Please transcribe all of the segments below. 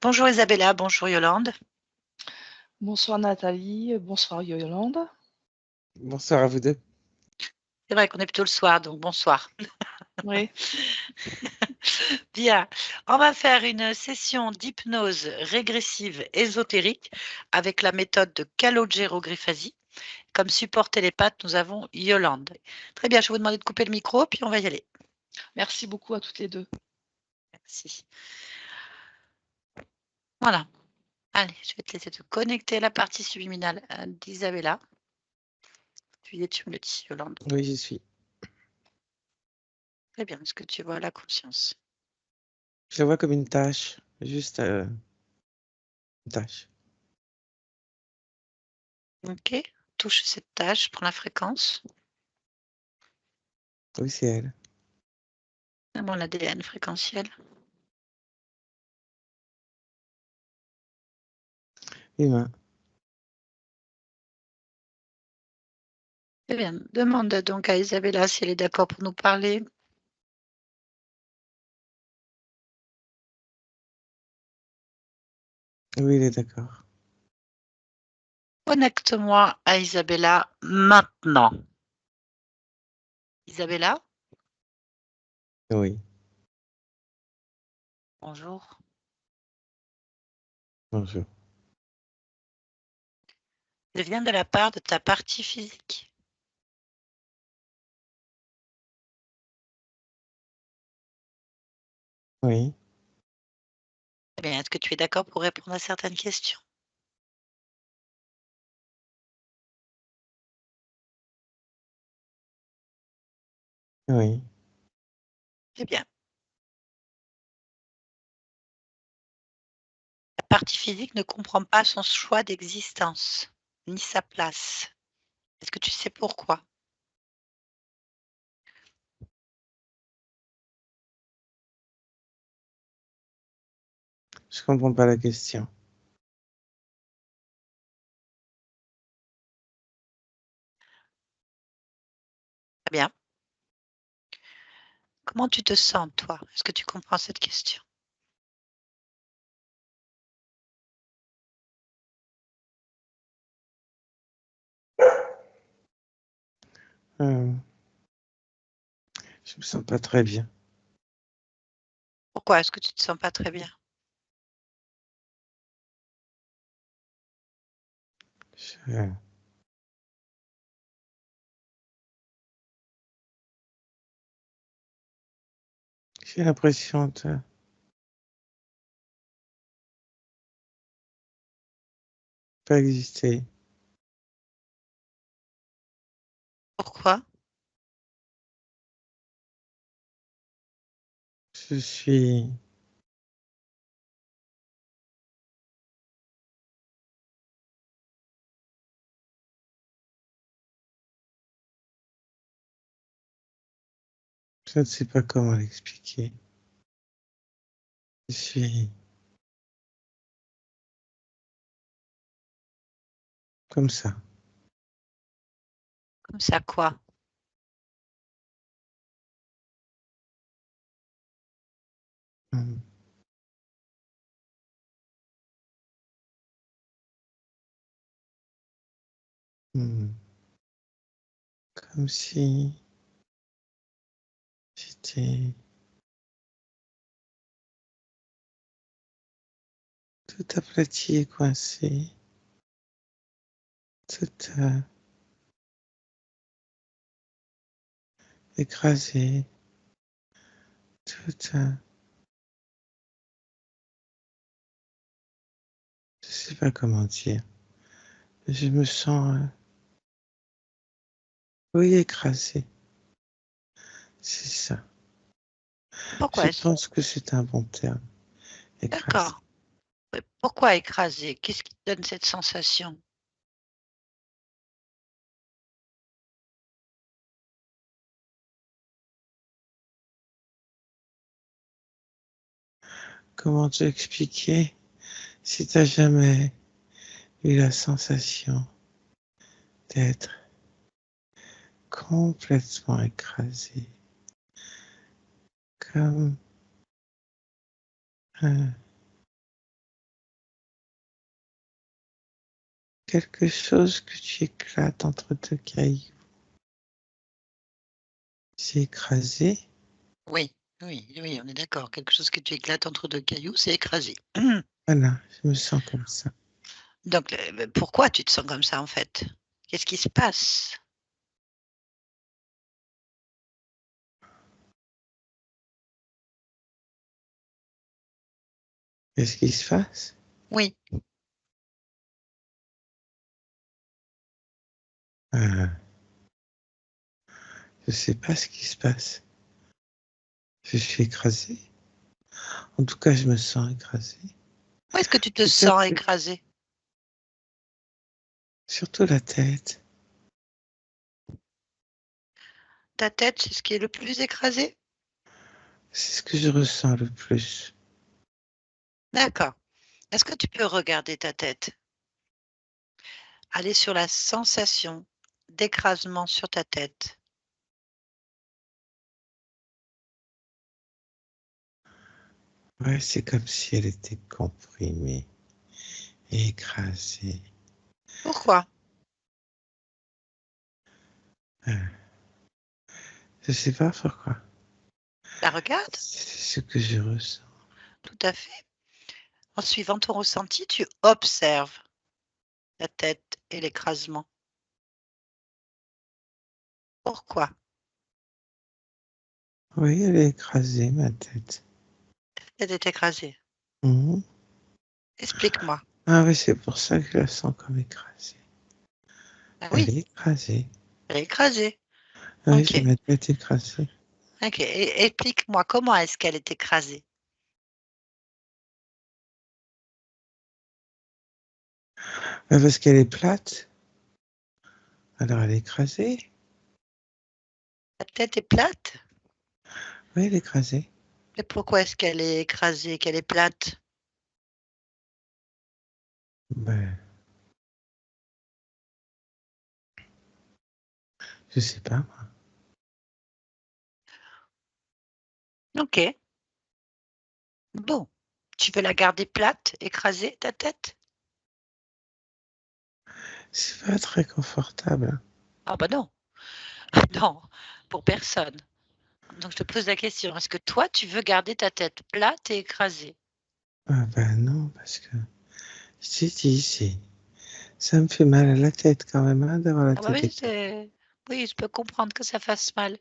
Bonjour Isabella, bonjour Yolande. Bonsoir Nathalie, bonsoir Yolande. Bonsoir à vous deux. C'est vrai qu'on est plutôt le soir, donc bonsoir. Oui. Bien, on va faire une session d'hypnose régressive ésotérique avec la méthode de Calogero-Grifasi. Comme support télépathe, nous avons Yolande. Très bien, je vais vous demander de couper le micro, puis on va y aller. Merci beaucoup à toutes les deux. Merci. Voilà. Allez, je vais te laisser te connecter à la partie subliminale d'Isabella. Tu y es, tu me le dis, Yolande. Oui, j'y suis. Très bien, est-ce que tu vois la conscience? Je la vois comme une tâche, juste une tâche. Ok, touche cette tâche, prends la fréquence. Oui, c'est elle. Mon ADN fréquentiel. Humain. Très bien. Demande donc à Isabella si elle est d'accord pour nous parler. Oui, il est d'accord. Connecte-moi à Isabella maintenant. Isabella? Oui. Bonjour. Bonjour. Je viens de la part de ta partie physique. Oui. Très bien. Est-ce que tu es d'accord pour répondre à certaines questions? Oui. Très bien. La partie physique ne comprend pas son choix d'existence, ni sa place. Est-ce que tu sais pourquoi? Je comprends pas la question. Très bien. Comment tu te sens, toi? Est-ce que tu comprends cette question? Je me sens pas très bien. Pourquoi est-ce que tu ne te sens pas très bien? Je- J'ai l'impression de pas exister. Pourquoi? Je suis... Je ne sais pas comment l'expliquer. Je suis comme ça. Comme ça, quoi? Hmm. Hmm. Comme si j'étais tout aplati et coincé. Tout écrasé. Tout... je sais pas comment dire. Je me sens, oui, écrasé. C'est ça. Pourquoi Je est-ce pense que c'est un bon terme. Écrasé. D'accord. Oui, pourquoi écrasé? Qu'est-ce qui te donne cette sensation? Comment te expliquer si t'as jamais eu la sensation d'être complètement écrasé, comme un quelque chose que tu éclates entre deux cailloux. C'est écrasé. Oui, oui, oui, on est d'accord. Quelque chose que tu éclates entre deux cailloux, c'est écrasé. Voilà, je me sens comme ça. Donc, pourquoi tu te sens comme ça, en fait? Qu'est-ce qui se passe? Qu'est-ce qui se passe? Oui, Euh, je sais pas ce qui se passe. Je suis écrasé. En tout cas, je me sens écrasé. où est-ce que tu te Peut-être sens que- écrasé? surtout la tête. Ta tête, c'est ce qui est le plus écrasé? C'est ce que je ressens le plus. D'accord. Est-ce que tu peux regarder ta tête? Aller sur la sensation d'écrasement sur ta tête. Ouais, c'est comme si elle était comprimée et écrasée. Pourquoi? Je sais pas pourquoi. Bah, regarde, C'est ce que je ressens. tout à fait. En suivant ton ressenti, tu observes la tête et l'écrasement. Pourquoi? Oui, elle est écrasée, ma tête. Elle est écrasée. Mhm. Explique-moi. Ah oui, c'est pour ça que je la sens comme écrasée. Ah Elle oui, est écrasée. elle est écrasée. Oui, Ok. j'ai ma tête écrasée. Ok. Et explique-moi comment est-ce qu'elle est écrasée? Parce qu'elle est plate. Alors elle est écrasée. La tête est plate? Oui, elle est écrasée. Mais pourquoi est-ce qu'elle est écrasée, qu'elle est plate? Ben, je sais pas, moi. Ok. Bon. Tu veux la garder plate, écrasée, ta tête? C'est pas très confortable. Ah bah non. Non, pour personne. Donc je te pose la question, est-ce que toi, tu veux garder ta tête plate et écrasée? Ah ben non, parce que je t'ai dit, ça me fait mal à la tête quand même, hein, d'avoir la Ah bah tête oui, écrasée. oui, je peux comprendre que ça fasse mal.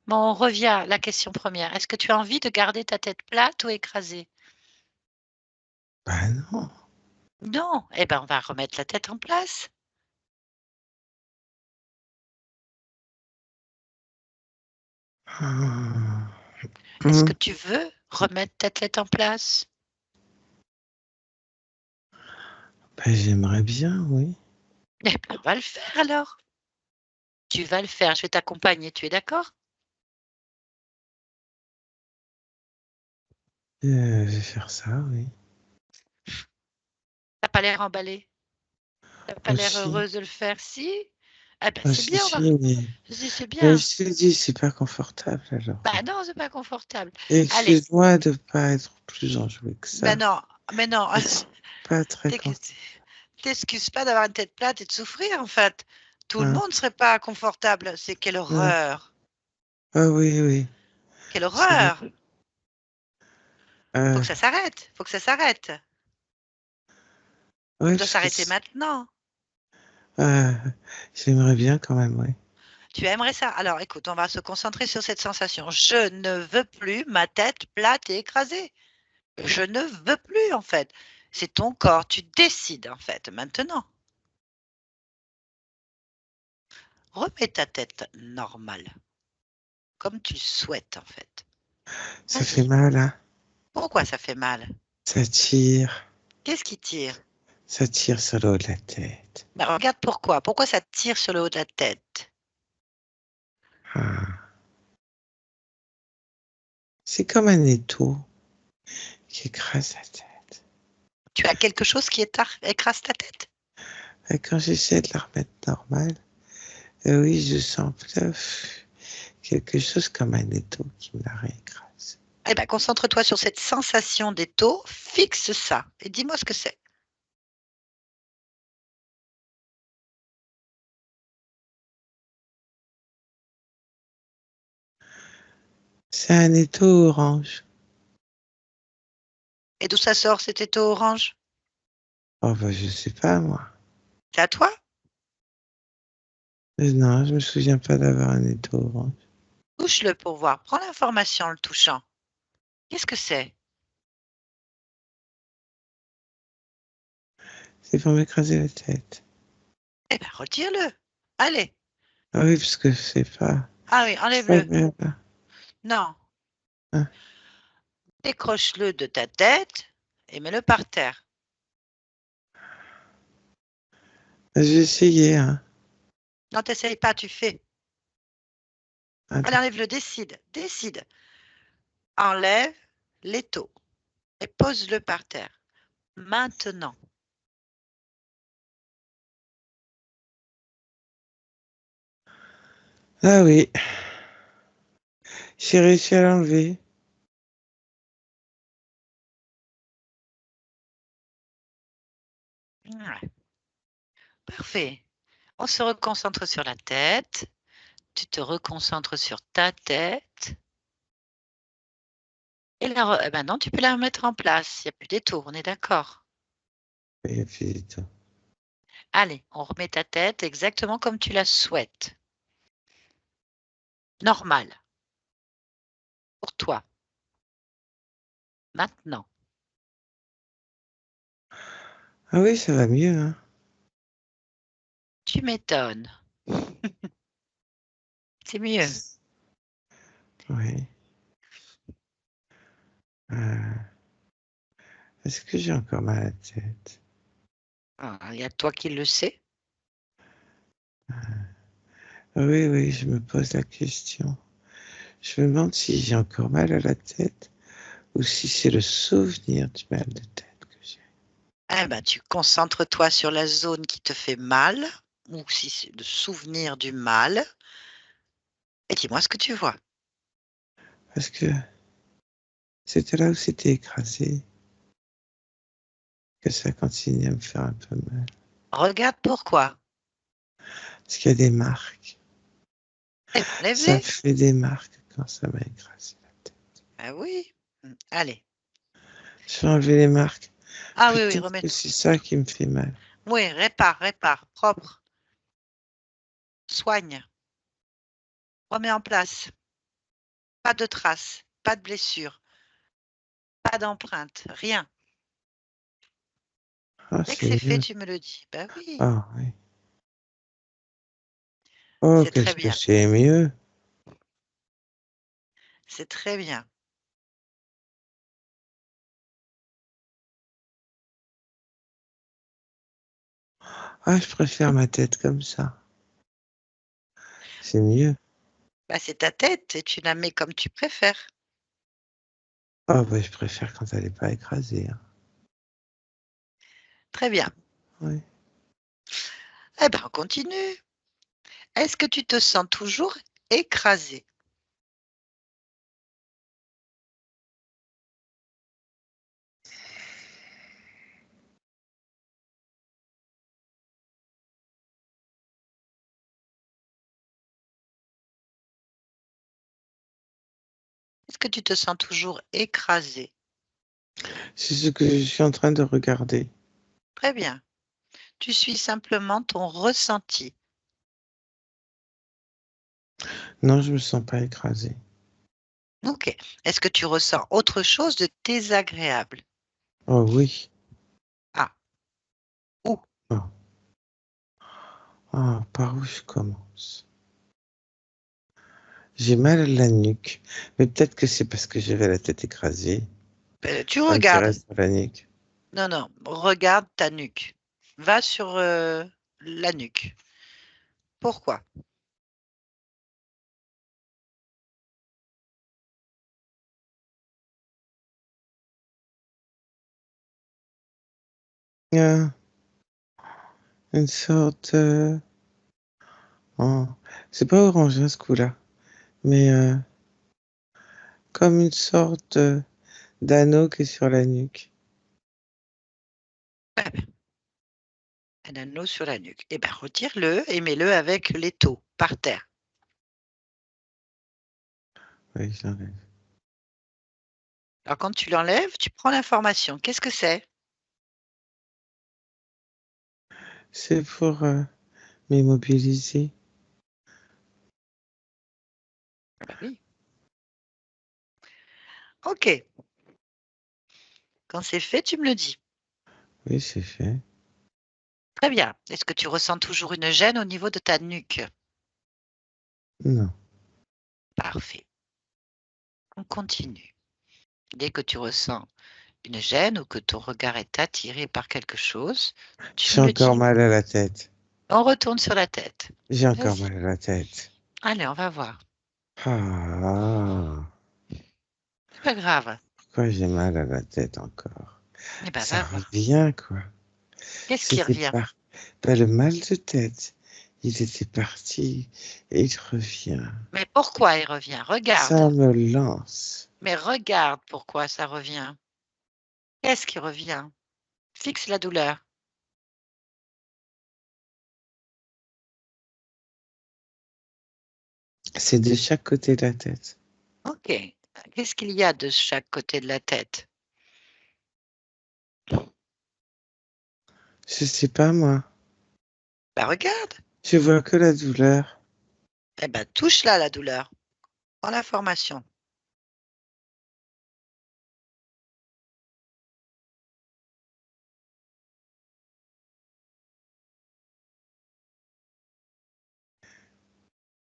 Mais on revient à la question première. Est-ce que tu as envie de garder ta tête plate ou écrasée? Ben non. Non. Eh ben, on va remettre la tête en place. Ah. Est-ce que Hum. tu veux remettre ta tête en place? Ben, j'aimerais bien, oui. Eh ben, on va le faire alors. Tu vas le faire, je vais t'accompagner, tu es d'accord? Je vais faire ça, oui. T'as pas l'air emballée? T'as pas l'air Aussi. heureuse de le faire? Si? Eh ben, Ah, c'est si, bien, si, je dis c'est mais bien. je te dis, c'est pas confortable alors. Bah non, c'est pas confortable. Allez, Excuse-moi de pas être plus enjoué que ben ça. non, mais non, C'est pas très t'ex- confortable. t'excuses pas d'avoir une tête plate et de souffrir en fait. Tout le Hein. monde serait pas confortable. C'est quelle Ouais. horreur! Ah oui, oui. Quelle C'est vrai. horreur! Faut Euh, que ça s'arrête, faut que ça s'arrête. Ça ouais, doit parce que s'arrêter maintenant. euh, j'aimerais bien quand même, ouais. Tu aimerais ça? Alors écoute, on va se concentrer sur cette sensation. Je ne veux plus ma tête plate et écrasée. Je ne veux plus en fait. C'est ton corps, tu décides en fait maintenant. Remets ta tête normale, comme tu le souhaites en fait. Ça fait Vas-y. mal, hein. Pourquoi ça fait mal? Ça tire. Qu'est-ce qui tire? Ça tire sur le haut de la tête. Bah, regarde pourquoi. Pourquoi ça tire sur le haut de la tête? Ah. C'est comme un étau qui écrase la tête. Tu as quelque chose qui écrase ta tête? Et quand j'essaie de la remettre normale, oui, je sens quelque chose comme un étau qui me la réécrase. Eh ben, concentre-toi sur cette sensation d'étau, fixe ça et dis-moi ce que c'est. C'est un étau orange. Et d'où ça sort cet étau orange? Oh, bah, je sais pas, moi. C'est à toi? Non, je me souviens pas d'avoir un étau orange. Touche-le pour voir. Prends l'information en le touchant. Qu'est-ce que c'est? C'est pour m'écraser la tête. Eh bien, retire-le. Allez. Ah oui, parce que c'est pas, Ah oui, c'est pas enlève-le. bien. Non. Hein. Décroche-le de ta tête et mets-le par terre. J'ai essayé, hein. Non, t'essayes pas, tu fais. Allez, Attends. enlève-le, décide. Décide. Enlève l'étau et pose-le par terre. Maintenant. Ah oui. J'ai réussi à l'enlever. Ouais. Parfait. On se reconcentre sur la tête. Tu te reconcentres sur ta tête. Et maintenant, tu peux la remettre en place. Il n'y a plus d'étau, on est d'accord. Il y a plus du tout. Allez, on remet ta tête exactement comme tu la souhaites. Normal. Pour toi. Maintenant. Ah oui, ça va mieux, hein. Tu m'étonnes. C'est mieux. Oui. Est-ce que j'ai encore mal à la tête? Ah, il y a toi qui le sais. Oui, oui, je me pose la question. Je me demande si j'ai encore mal à la tête ou si c'est le souvenir du mal de tête que j'ai. Eh ben, tu concentres-toi sur la zone qui te fait mal, ou si c'est le souvenir du mal, et dis-moi ce que tu vois. Parce que c'était là où c'était écrasé que ça continue à me faire un peu mal. Regarde pourquoi. Parce qu'il y a des marques. Eh ben, Ça enlève-les. fait des marques quand ça m'a écrasé la tête. Ah oui. Allez. Je vais enlever les marques. Ah oui, oui, Peut-être remets. que c'est ça qui me fait mal. Oui, répare, propre. Soigne. Remets en place. Pas de traces, pas de blessures, pas d'empreinte, rien. Ah, Dès que c'est c'est fait, mieux. tu me le dis. Ben oui, Ah oui. Oh, c'est très qu'est-ce que bien. c'est mieux. C'est très bien. Ah, je préfère ma tête comme ça. C'est mieux. Ben, c'est ta tête et tu la mets comme tu préfères. Ah, bah, je préfère quand elle n'est pas écrasée, hein. Très bien. Oui. Eh ben, on continue. Est-ce que tu te sens toujours écrasé? Est-ce que tu te sens toujours écrasé? C'est ce que je suis en train de regarder. Très bien. Tu suis simplement ton ressenti. Non, je me sens pas écrasée. Ok. Est-ce que tu ressens autre chose de désagréable? Oh oui. Ah, où? Oh. Ah, par où je commence? J'ai mal à la nuque, mais peut-être que c'est parce que j'avais la tête écrasée. Tu Ça me regardes. tirait sur la nuque. Non, non, regarde ta nuque. Va sur la nuque. Pourquoi? Ah, une sorte. Oh, c'est pas orange, hein, ce coup-là, mais comme une sorte d'anneau qui est sur la nuque. Eh ben, un anneau sur la nuque. Eh bien, retire-le et mets-le avec l'étau par terre. Oui, je l'enlève. Alors, quand tu l'enlèves, tu prends l'information. Qu'est-ce que c'est? C'est pour m'immobiliser. Bah oui. OK. Quand c'est fait, tu me le dis. Oui, c'est fait. Très bien. Est-ce que tu ressens toujours une gêne au niveau de ta nuque? Non. Parfait. On continue. Dès que tu ressens une gêne ou que ton regard est attiré par quelque chose, tu J'ai me le encore dis. mal à la tête. On retourne sur la tête. J'ai encore Vas-y. mal à la tête. Allez, on va voir. Ah, C'est pas grave. pourquoi j'ai mal à la tête encore? Eh ben, Ça va voir. revient, quoi. Qu'est-ce qui C'était revient? pas... Ben, le mal de tête, il était parti et il revient. Mais pourquoi il revient? Ça Regarde. me lance. Mais regarde pourquoi ça revient. Qu'est-ce qui revient? Fixe la douleur. C'est de chaque côté de la tête. OK. Qu'est-ce qu'il y a de chaque côté de la tête? Je sais pas, moi. Bah, regarde. Je vois que la douleur. Eh ben, touche-la, la douleur. Prends l'information.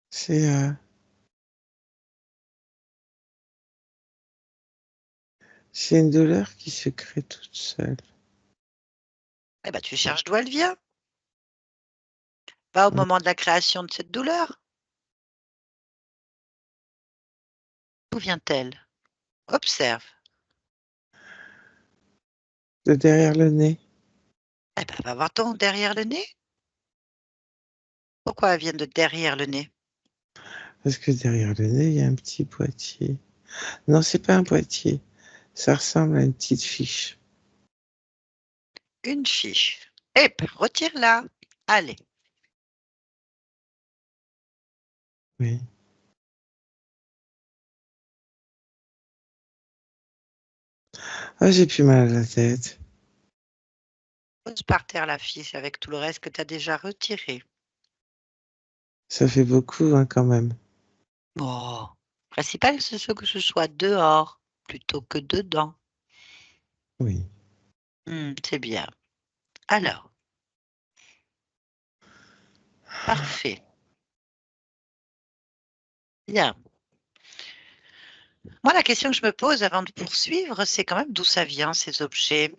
C'est c'est une douleur qui se crée toute seule. Eh ben, tu cherches d'où elle vient. Va au Hein. moment de la création de cette douleur. D'où vient-elle? Observe. De derrière le nez. Eh ben, va voir ton derrière le nez. Pourquoi elle vient de derrière le nez? Parce que derrière le nez, il y a un petit boîtier. Non, c'est pas un boîtier. Ça ressemble à une petite fiche. Une fiche. Eh ben, retire-la. Allez. Oui. Ah, j'ai plus mal à la tête. Pose par terre la fiche avec tout le reste que tu as déjà retiré. Ça fait beaucoup, hein, quand même. Oh. Principal, c'est ce que ce soit dehors plutôt que dedans. Oui. C'est bien. Alors, parfait. Bien. Moi, la question que je me pose avant de poursuivre, c'est quand même d'où ça vient, ces objets.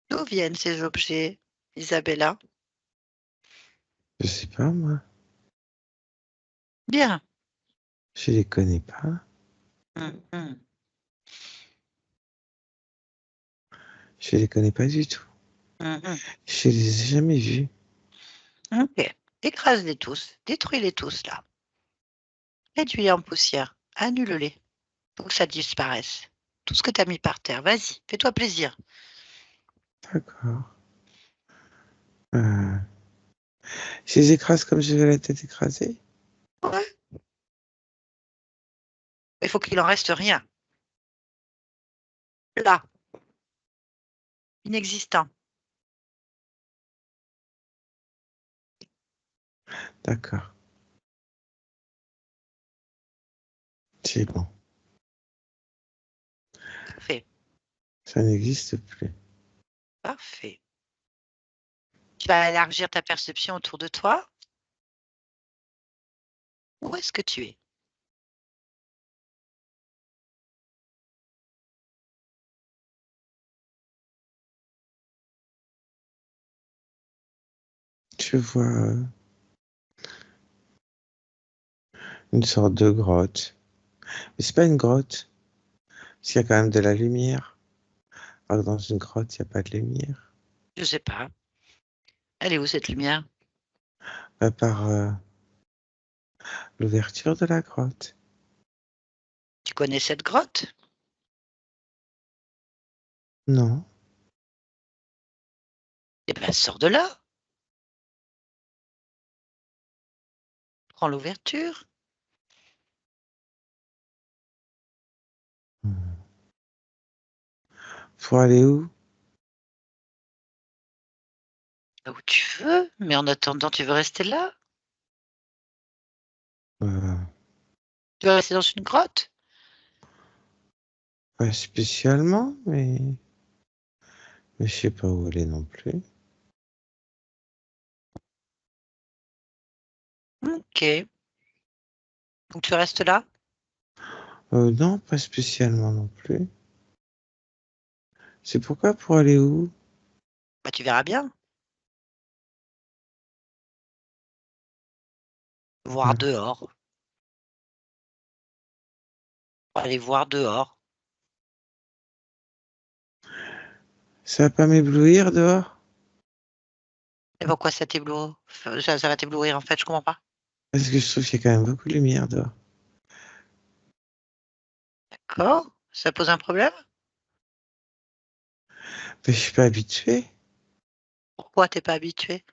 D'où viennent ces objets, Isabella? Je sais pas, moi. Bien. Je les connais pas. Mmh. Je les connais pas du tout. Mmh. Je les ai jamais vus. OK. Écrase-les tous, détruis-les tous là. Réduis-les en poussière, annule-les pour que ça disparaisse. Tout ce que tu as mis par terre, vas-y, fais-toi plaisir. D'accord. Euh, je les écrase comme je veux la tête écrasée. Ouais. Il faut qu'il en reste rien. Là, inexistant. D'accord. C'est bon. Parfait, Ça n'existe plus. parfait. Tu vas élargir ta perception autour de toi. Où est-ce que tu es? Je vois une sorte de grotte. Mais c'est pas une grotte. Parce qu'il y a quand même de la lumière. Alors que dans une grotte, il n'y a pas de lumière. Je sais pas. Elle est où cette lumière? À part l'ouverture de la grotte. Tu connais cette grotte? Non. Eh ben, sors de là. Prends l'ouverture. Pour aller où? Où tu veux, mais en attendant, tu veux rester là? Euh, Tu veux rester dans une grotte? Pas spécialement, mais je sais pas où aller non plus. OK. Donc tu restes là? Non, pas spécialement non plus. C'est pourquoi pour aller où? Bah, tu verras bien. Voir Ouais. dehors. Aller voir dehors. Ça va pas m'éblouir dehors? Et pourquoi ça t'éblouit? Ça va t'éblouir, en fait, je comprends pas. Parce que je trouve qu'il y a quand même beaucoup de lumière dehors. D'accord, ça pose un problème? Mais je suis pas habitué. Pourquoi t'es pas habitué?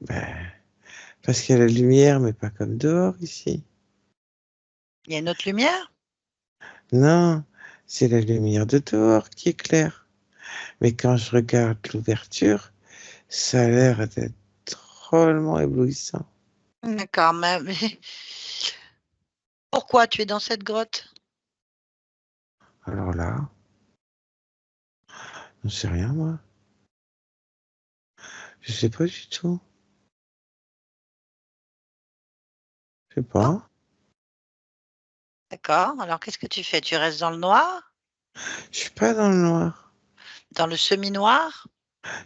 Ben, parce qu'il y a la lumière, mais pas comme dehors ici. Il y a une autre lumière? Non, c'est la lumière de dehors qui est claire. Mais quand je regarde l'ouverture, ça a l'air d'être drôlement éblouissant. D'accord, mais pourquoi tu es dans cette grotte? Alors là, je sais rien moi. Je sais pas du tout. Je sais Oh, pas. d'accord, alors qu'est-ce que tu fais? Tu restes dans le noir? Je suis pas dans le noir. Dans le semi-noir?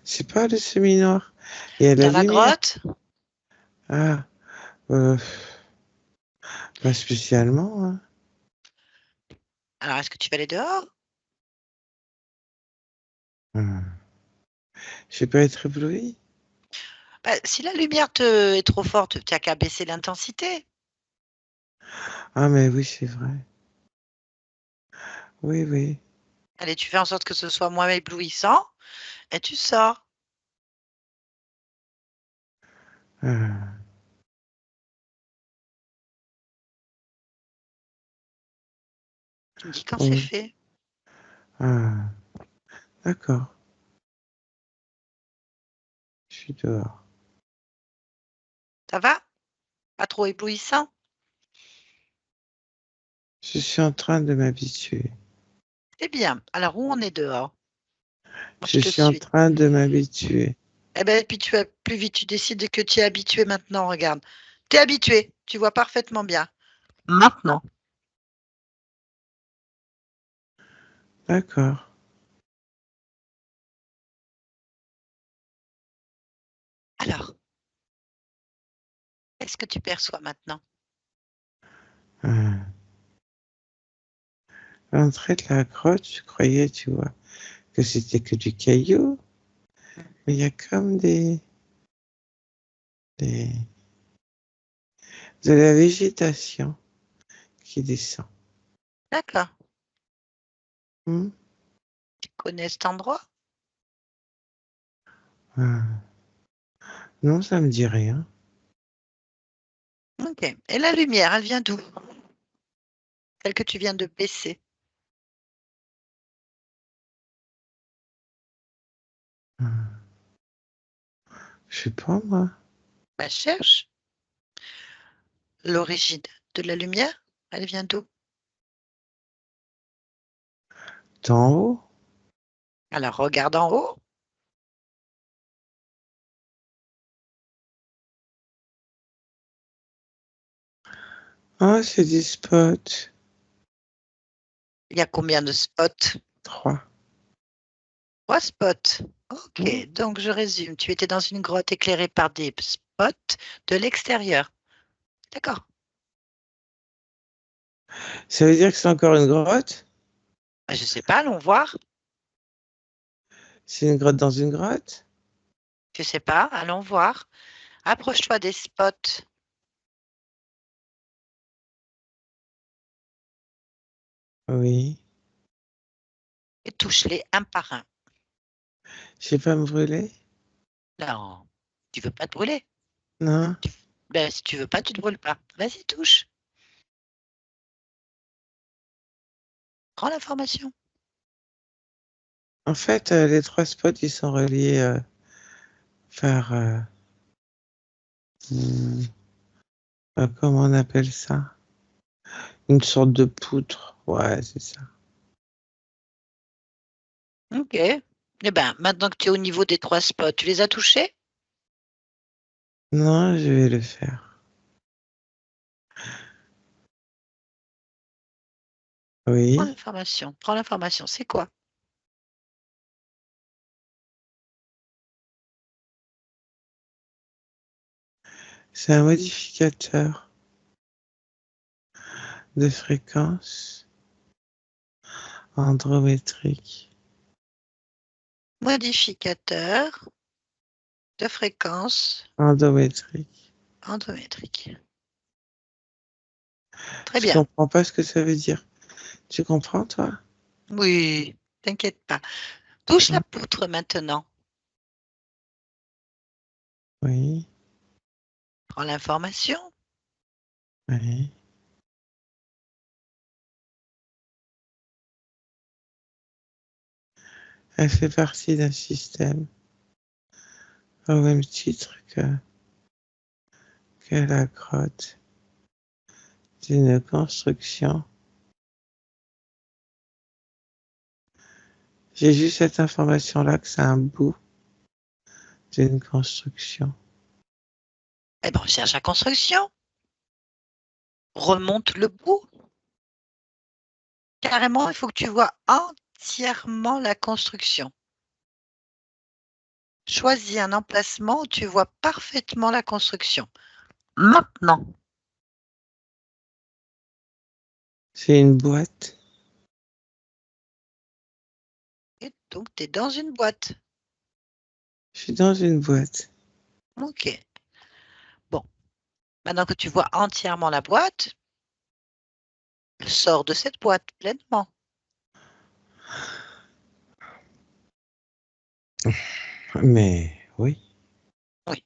C'est pas le semi-noir. Il y a la Dans la lumière. grotte? Ah, euh, pas spécialement, hein. Alors est-ce que tu vas aller dehors? Hmm. Je vais pas être ébloui. Bah, si la lumière est trop forte, tu n'as qu'à baisser l'intensité. Ah, mais oui, c'est vrai. Oui, oui. Allez, tu fais en sorte que ce soit moins éblouissant et tu sors. Ah, Tu me dis quand c'est oui. fait. Ah, d'accord. Je suis dehors. Ça va? Pas trop éblouissant? Je suis en train de m'habituer. C'est bien. Alors où on est dehors? Moi, je Je te suis en suis. train de m'habituer. Eh ben, puis tu vas plus vite, tu décides que tu es habitué maintenant, regarde. Tu es habitué, tu vois parfaitement bien. Maintenant. D'accord. Alors, qu'est-ce que tu perçois maintenant? Ah. L'entrée de la grotte, je croyais, tu vois, que c'était que du caillou, mais il y a comme des- de la végétation qui descend. D'accord. Hmm. Tu connais cet endroit? Ah. Non, ça me dit rien. Ok. Et la lumière, elle vient d'où? Celle que tu viens de baisser. Ah. Je sais pas, moi. Bah, cherche. L'origine de la lumière, elle vient d'où? D'en haut? Alors, regarde en haut. Ah, c'est des spots. Il y a combien de spots? 3. 3 spots. Hmm. Ok, donc je résume. Tu étais dans une grotte éclairée par des spots de l'extérieur. D'accord. Ça veut dire que c'est encore une grotte? Bah, je sais pas, allons voir. C'est une grotte dans une grotte? Je sais pas, allons voir. Approche-toi des spots Oui. et touche-les un par un. Je sais pas me brûler? Non, tu veux pas te brûler. Non? Ben, si tu veux pas, tu te brûles pas. Vas-y, touche. Prends l'information. En fait, les 3 spots, ils sont reliés par, mmh, comment on appelle ça? Une sorte de poutre. Ouais, c'est ça. OK. Eh ben, maintenant que tu es au niveau des 3 spots, tu les as touchés? Non, je vais le faire. Prends Oui, l'information, prends l'information. C'est quoi? c'est un modificateur de fréquence andrométrique. Modificateur de fréquence Endométrique. endométrique. Très Je bien. comprends pas ce que ça veut dire. Tu comprends, toi? Oui, t'inquiète pas. Touche la Hein? poutre maintenant. Oui, Prends l'information. oui. Elle fait partie d'un système au même titre que la grotte d'une construction. J'ai juste cette information-là que c'est un bout d'une construction. Eh ben, on cherche la construction. Remonte le bout. Carrément, il faut que tu vois entièrement la construction. Choisis un emplacement où tu vois parfaitement la construction. Maintenant. C'est une boîte. Et donc, tu es dans une boîte. Je suis dans une boîte. OK. Bon, maintenant que tu vois entièrement la boîte, sors de cette boîte pleinement. Mais oui, Oui,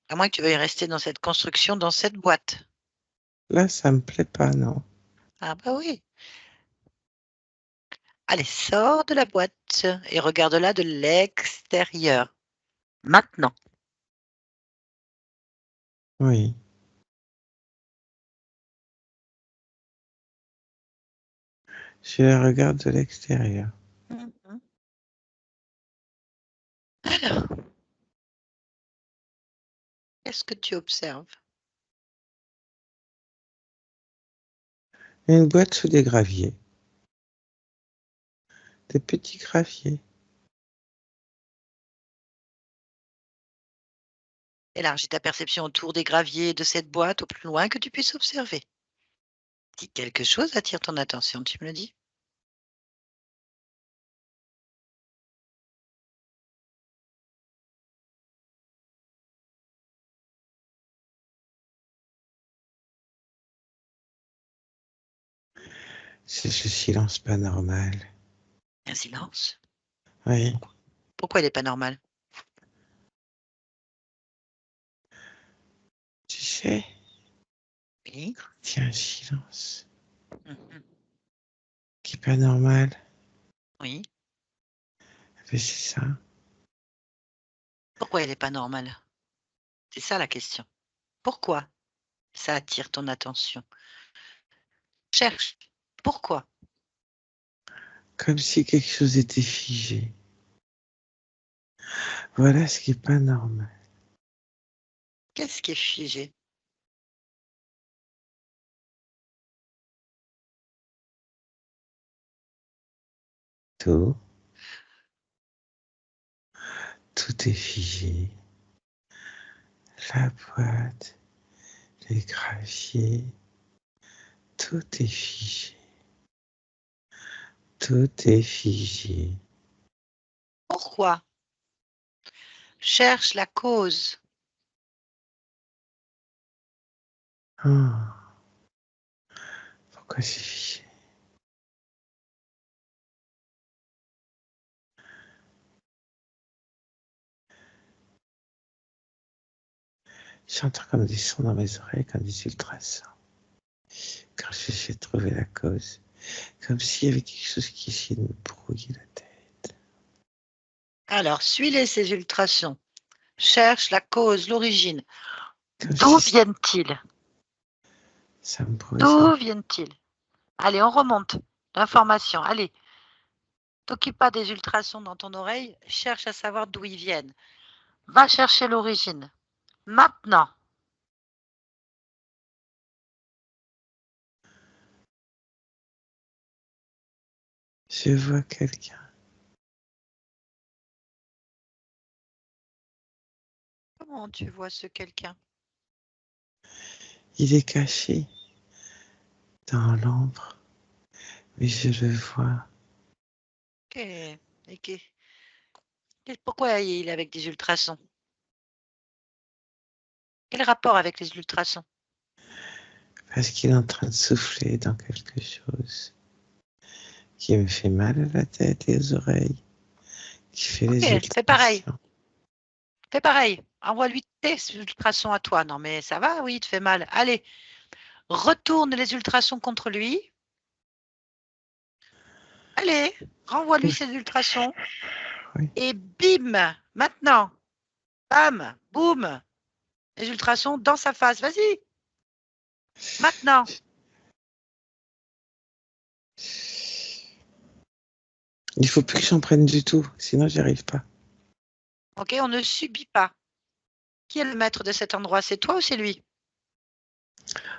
à moins que tu veuilles rester dans cette construction, dans cette boîte. là, ça me plaît pas, non. Ah bah oui. Allez, sors de la boîte et regarde-la de l'extérieur. Maintenant. Oui, je la regarde de l'extérieur. Mhm. Alors, qu'est-ce que tu observes? Une boîte sous des graviers. Des petits graviers. Élargis ta perception autour des graviers de cette boîte au plus loin que tu puisses observer. Si quelque chose attire ton attention, tu me le dis? C'est ce silence pas normal. Un silence. Oui, Pourquoi il n'est pas normal? tu sais, Oui. il y a un silence Mhm. qui est pas normal. Oui. Mais c'est ça. Pourquoi il n'est pas normal? C'est ça la question. Pourquoi ça attire ton attention? Cherche. Pourquoi? Comme si quelque chose était figé. Voilà ce qui est pas normal. Qu'est-ce qui est figé? Tout, tout est figé. La boîte, les graviers, tout est figé. Tout est figé. Pourquoi? Cherche la cause. Ah, pourquoi c'est figé? J'entends comme des sons dans mes oreilles, comme des ultrasons. Quand j'essaie de trouver la cause, Comme s'il y avait quelque chose qui essayait de me brouiller la tête. Alors, suis ces ultrasons. Cherche la cause, l'origine. Comme D'où si viennent-ils? ça me brouillait. D'où viennent-ils? Allez, on remonte l'information. Allez, t'occupe pas des ultrasons dans ton oreille, cherche à savoir d'où ils viennent. Va chercher l'origine. Maintenant. Je vois quelqu'un. Comment tu vois ce quelqu'un? Il est caché dans l'ombre, mais je le vois. Et pourquoi il est avec des ultrasons? Quel rapport avec les ultrasons? Parce qu'il est en train de souffler dans quelque chose qui me fait mal à la tête et aux oreilles, qui fait les Ok, fais pareil. ultrations. Fais pareil. Envoie-lui tes ultrasons à toi. Non, mais ça va, oui, il te fait mal. Allez, retourne les ultrasons contre lui. Allez, renvoie-lui ses ultrasons. Oui. Et bim, maintenant, bam, boum, les ultrasons dans sa face. Vas-y, maintenant. Il faut plus que j'en prenne du tout, sinon j'y arrive pas. Ok, on ne subit pas. Qui est le maître de cet endroit? C'est toi ou c'est lui?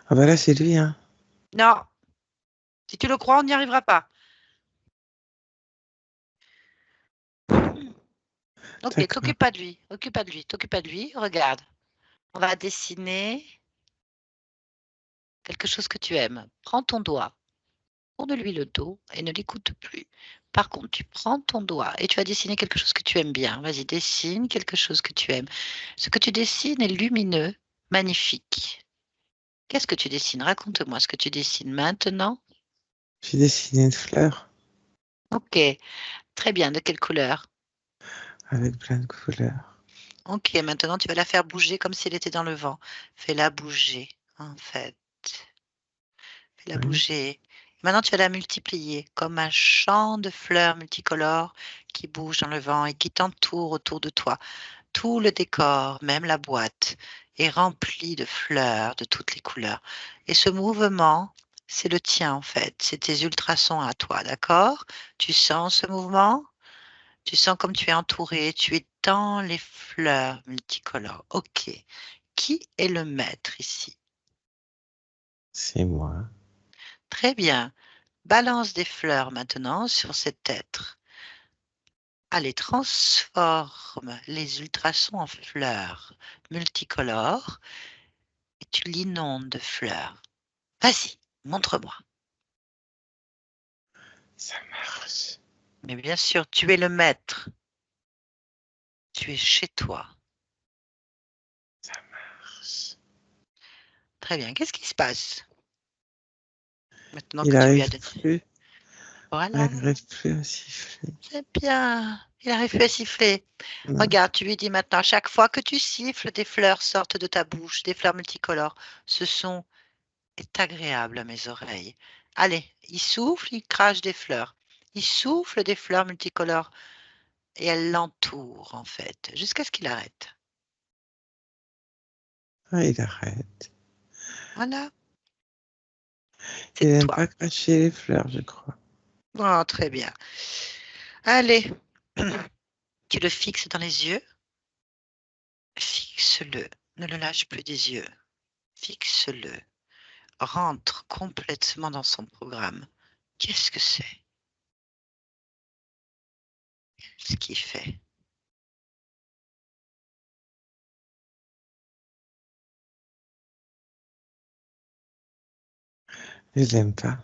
Ah bah là c'est lui, hein. Non. Si tu le crois, on n'y arrivera pas. Ok, D'accord. t'occupe pas de lui. Occupe pas de lui. T'occupe pas de lui. Regarde. On va dessiner quelque chose que tu aimes. Prends ton doigt. Tourne-lui le dos et ne l'écoute plus. Par contre, tu prends ton doigt et tu vas dessiner quelque chose que tu aimes bien. Vas-y, dessine quelque chose que tu aimes. Ce que tu dessines est lumineux, magnifique. Qu'est-ce que tu dessines? Raconte-moi ce que tu dessines maintenant. J'ai dessiné une fleur Ok, très bien. De quelle couleur? avec plein de couleurs. Ok, maintenant tu vas la faire bouger comme si elle était dans le vent. Fais-la bouger, en fait. Fais-la Oui. bouger. Maintenant, tu vas la multiplier comme un champ de fleurs multicolores qui bouge dans le vent et qui t'entoure autour de toi. Tout le décor, même la boîte, est rempli de fleurs de toutes les couleurs. Et ce mouvement, c'est le tien en fait. C'est tes ultrasons à toi, d'accord? Tu sens ce mouvement? Tu sens comme tu es entouré, tu es dans les fleurs multicolores. Ok. Qui est le maître ici? C'est moi. Très bien. Balance des fleurs maintenant sur cet être. Allez, transforme les ultrasons en fleurs multicolores et tu l'inondes de fleurs. Vas-y, montre-moi. Ça marche. Mais bien sûr, tu es le maître. Tu es chez toi. Ça marche. Très bien. Qu'est-ce qui se passe maintenant Il que tu lui as n'arrive donné? plus. Il Voilà, n'arrive plus à siffler. c'est bien. Il arrive plus à siffler. Non. Regarde, tu lui dis maintenant, chaque fois que tu siffles, des fleurs sortent de ta bouche, des fleurs multicolores. Ce son est agréable à mes oreilles. Allez, il souffle, il crache des fleurs. Il souffle des fleurs multicolores et elles l'entourent en fait, jusqu'à ce qu'il arrête. Ah, il arrête. Voilà, Il c'est n'aime toi. pas cracher les fleurs, je crois. Oh, très bien. Allez, tu le fixes dans les yeux. Fixe-le. Ne le lâche plus des yeux. Fixe-le. Rentre complètement dans son programme. Qu'est-ce que c'est? Ce qu'il fait? Je l'aime pas.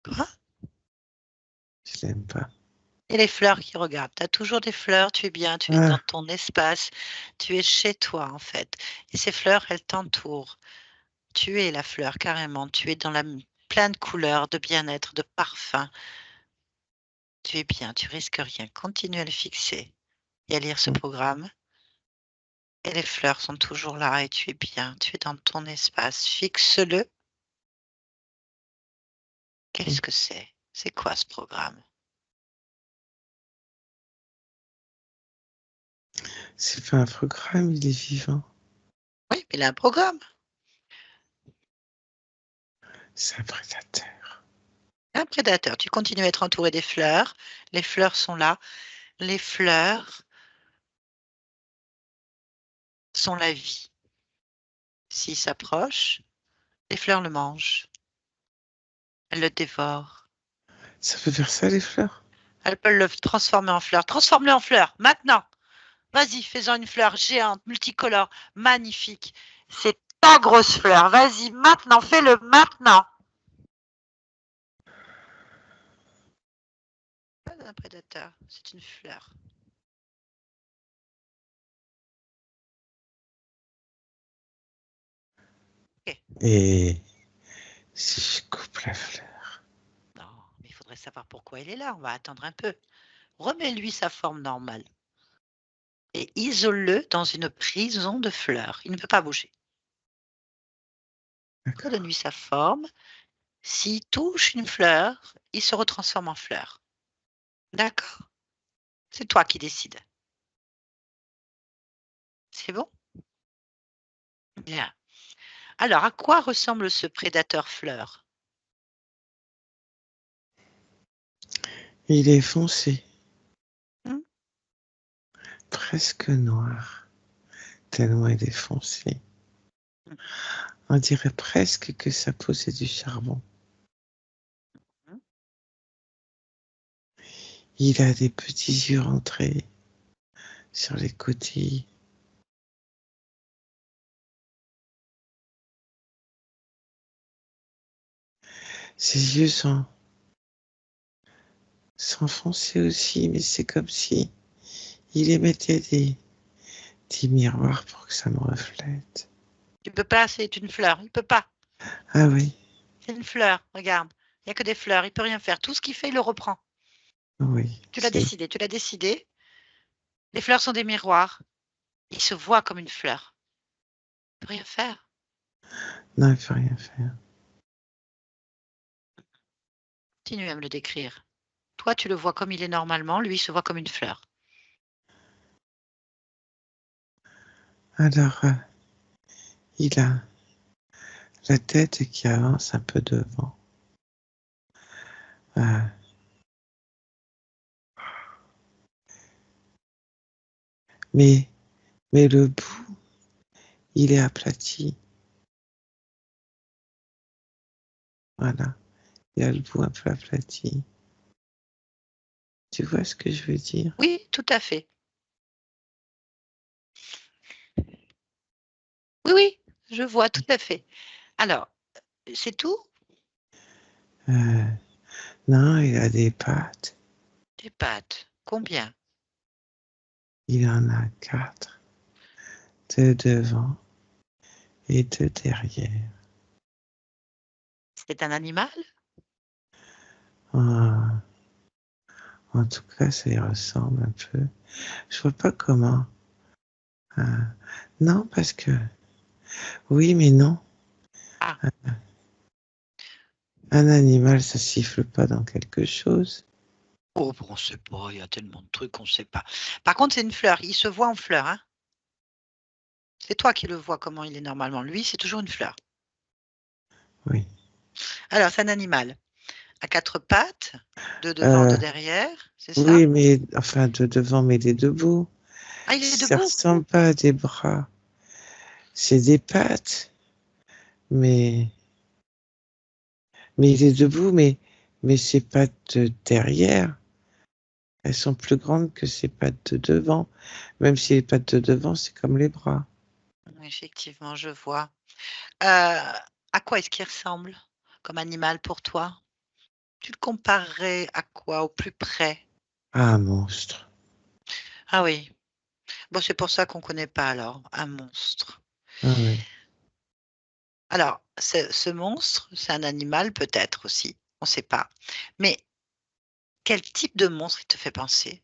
Quoi? Je l'aime pas. Et les fleurs qui regardent. Tu as toujours des fleurs, tu es bien, tu es dans Ah, ton espace, tu es chez toi en fait. Et ces fleurs, elles t'entourent. Tu es la fleur carrément, tu es dans la plein de couleurs, de bien-être, de parfum. Tu es bien, tu risques rien. Continue à le fixer et à lire ce programme. Et les fleurs sont toujours là et tu es bien, tu es dans ton espace. Fixe-le Qu'est-ce que c'est? C'est quoi ce programme? C'est pas un programme, il est vivant. Oui, mais il a un programme. C'est un prédateur. Un prédateur. Tu continues à être entouré des fleurs. Les fleurs sont là. Les fleurs sont la vie. S'il s'approche, les fleurs le mangent. Elles le dévorent. Ça peut faire ça, les fleurs? Elles peuvent le transformer en fleur. Transforme-le en fleur, maintenant. Vas-y, fais-en une fleur géante, multicolore, magnifique. C'est ta grosse fleur. Vas-y, maintenant, fais-le maintenant. Pas un prédateur, c'est une fleur. Ok. Et si je coupe la fleur? Non, mais il faudrait savoir pourquoi il est là. On va attendre un peu. Remets-lui sa forme normale. Et isole-le dans une prison de fleurs. Il ne peut pas bouger. D'accord. Redonne-lui sa forme. S'il touche une fleur, il se retransforme en fleur. D'accord? C'est toi qui décides. C'est bon? Bien. Alors, à quoi ressemble ce prédateur fleur? Il est foncé, Hmm. presque noir, tellement il est foncé. On dirait presque que sa peau c'est du charbon. Hmm. Il a des petits yeux rentrés sur les côtés. Ses yeux sont foncés aussi, mais c'est comme si il émettait des miroirs pour que ça me reflète. Tu peux pas, c'est une fleur. Il peut pas. Ah oui, C'est une fleur. Regarde. Il n'y a que des fleurs. Il peut rien faire. Tout ce qu'il fait, il le reprend. oui, Tu l'as décidé. Tu l'as décidé. Les fleurs sont des miroirs. Il se voit comme une fleur. Il peut rien faire. non, il peut rien faire. Continue à me le décrire. Toi, tu le vois comme il est normalement. Lui, il se voit comme une fleur. Alors, il a la tête qui avance un peu devant. Euh, mais, mais le bout, il est aplati. Voilà, il a le bout un peu aplati. Tu vois ce que je veux dire? Oui, tout à fait. Oui, oui, je vois tout à fait. Alors, c'est tout? Euh, non, il a des pattes. Des pattes. Combien? Il en a 4. 2 devant et 2 derrière. C'est un animal? En, en tout cas, ça y ressemble un peu. Je vois pas comment. Euh, non, parce que oui, mais non. Ah, Un animal, ça siffle pas dans quelque chose. oh, bon, on ne sait pas. Il y a tellement de trucs qu'on ne sait pas. Par contre, c'est une fleur. Il se voit en fleur, hein? C'est toi qui le vois comment il est normalement. Lui, c'est toujours une fleur. Oui. Alors, c'est un animal. À quatre pattes, deux devant, Euh, deux derrière, c'est ça? oui, mais enfin de devant, mais il est debout. Ah, il est Ça debout? ressemble pas à des bras. C'est des pattes, mais il est debout, mais ses pattes de derrière, elles sont plus grandes que ses pattes de devant. Même si les pattes de devant, c'est comme les bras. Effectivement, je vois. À quoi est-ce qu'il ressemble comme animal pour toi? Tu le comparerais à quoi au plus près? Ah, un monstre. Ah oui. Bon, c'est pour ça qu'on ne connaît pas alors, un monstre. Ah oui. Alors, ce monstre, c'est un animal peut-être aussi, on ne sait pas. Mais quel type de monstre il te fait penser?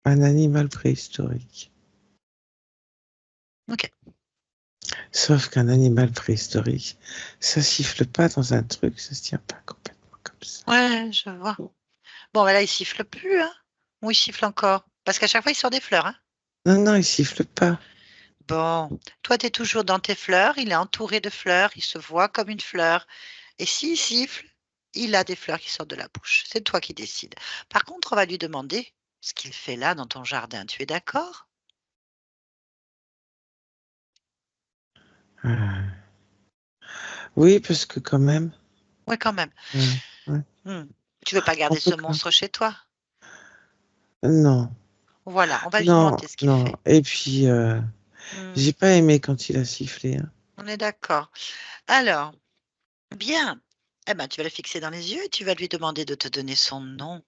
Un animal préhistorique. Ok. Sauf qu'un animal préhistorique, ça siffle pas dans un truc, ça se tient pas complètement comme ça. Ouais, je vois. Bon, bah là, il siffle plus, hein? Ou il siffle encore? Parce qu'à chaque fois, il sort des fleurs, hein? Non, non, il siffle pas. Bon, toi, tu es toujours dans tes fleurs, il est entouré de fleurs, il se voit comme une fleur. Et s'il siffle, il a des fleurs qui sortent de la bouche. C'est toi qui décides. Par contre, on va lui demander ce qu'il fait là dans ton jardin. Tu es d'accord? Ah. Oui, parce que quand même. Oui, quand même. Ouais. Hmm. Tu veux pas On garder peut ce quand- monstre chez toi? Non, Voilà, on va lui non, demander ce qu'il non. fait. Et puis, Hmm. j'ai pas aimé quand il a sifflé, hein. On est d'accord. Alors, bien. Eh ben, tu vas le fixer dans les yeux et tu vas lui demander de te donner son nom.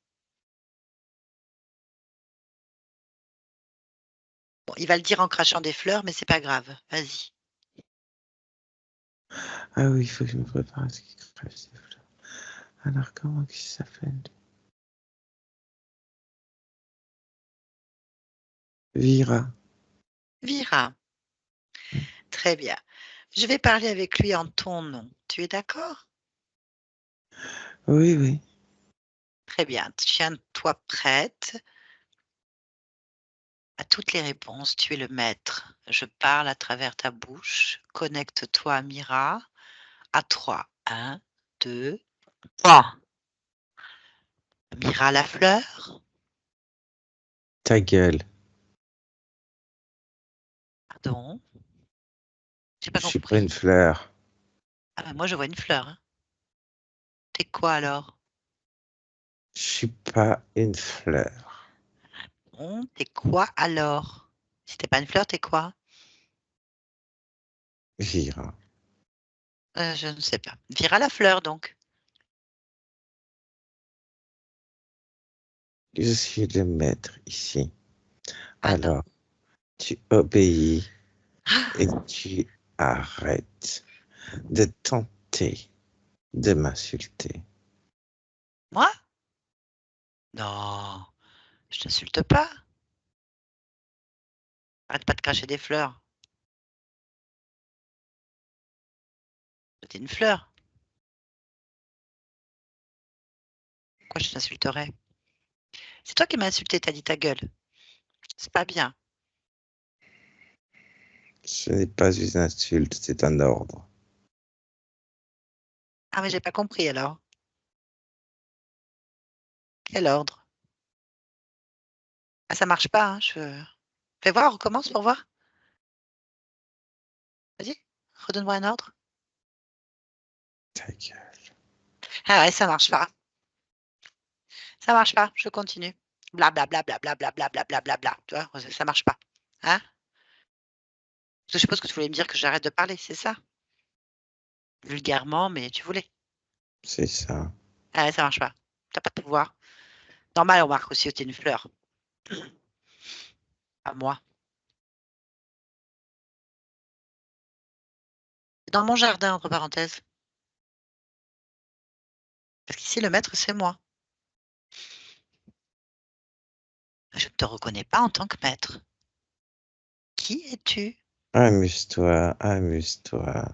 Bon, il va le dire en crachant des fleurs, mais c'est pas grave. Vas-y. Ah oui, il faut que je me prépare à ce qu'il crève ses fleurs. Alors, comment il s'appelle? Vira. Vira. Très bien. Je vais parler avec lui en ton nom. Tu es d'accord? Oui, oui. Très bien. Tiens-toi prête à toutes les réponses. Tu es le maître. Je parle à travers ta bouche. Connecte-toi à Mira. À 3. 1, 2, 3. Mira la fleur. Ta gueule. Pardon. J'ai pas Je suis pas compris. une fleur. Ah ben moi je vois une fleur, hein. T'es quoi alors? Je suis pas une fleur. Bon, t'es quoi alors? Si t'es pas une fleur, t'es quoi? Vira. Je ne sais pas. Vira la fleur donc. Je suis le maître ici. Ah non. Alors, tu obéis et tu arrêtes de tenter de m'insulter. Moi? Non, je t'insulte pas. Arrête pas de cracher des fleurs. T'es une fleur. Pourquoi je t'insulterais? C'est toi qui m'as insulté, t'as dit ta gueule. C'est pas bien. Ce n'est pas une insulte, c'est un ordre. Ah mais j'ai pas compris alors. Quel ordre? Ah ça marche pas, hein, Fais voir, on recommence pour voir. Vas-y, redonne-moi un ordre. Ta gueule. Ah ouais, ça marche pas. Ça marche pas, je continue. Bla bla bla bla bla bla bla bla bla bla bla. Tu vois, ça marche pas. Hein? Je suppose que tu voulais me dire que j'arrête de parler, c'est ça? Vulgairement, mais tu voulais. C'est ça. Ah ouais, ça marche pas. T'as pas de pouvoir. Normal, on marque aussi que t'es une fleur. Pas moi. Dans mon jardin, entre parenthèses. Parce qu'ici, le maître, c'est moi. Je ne te reconnais pas en tant que maître. Qui es-tu? Amuse-toi, amuse-toi.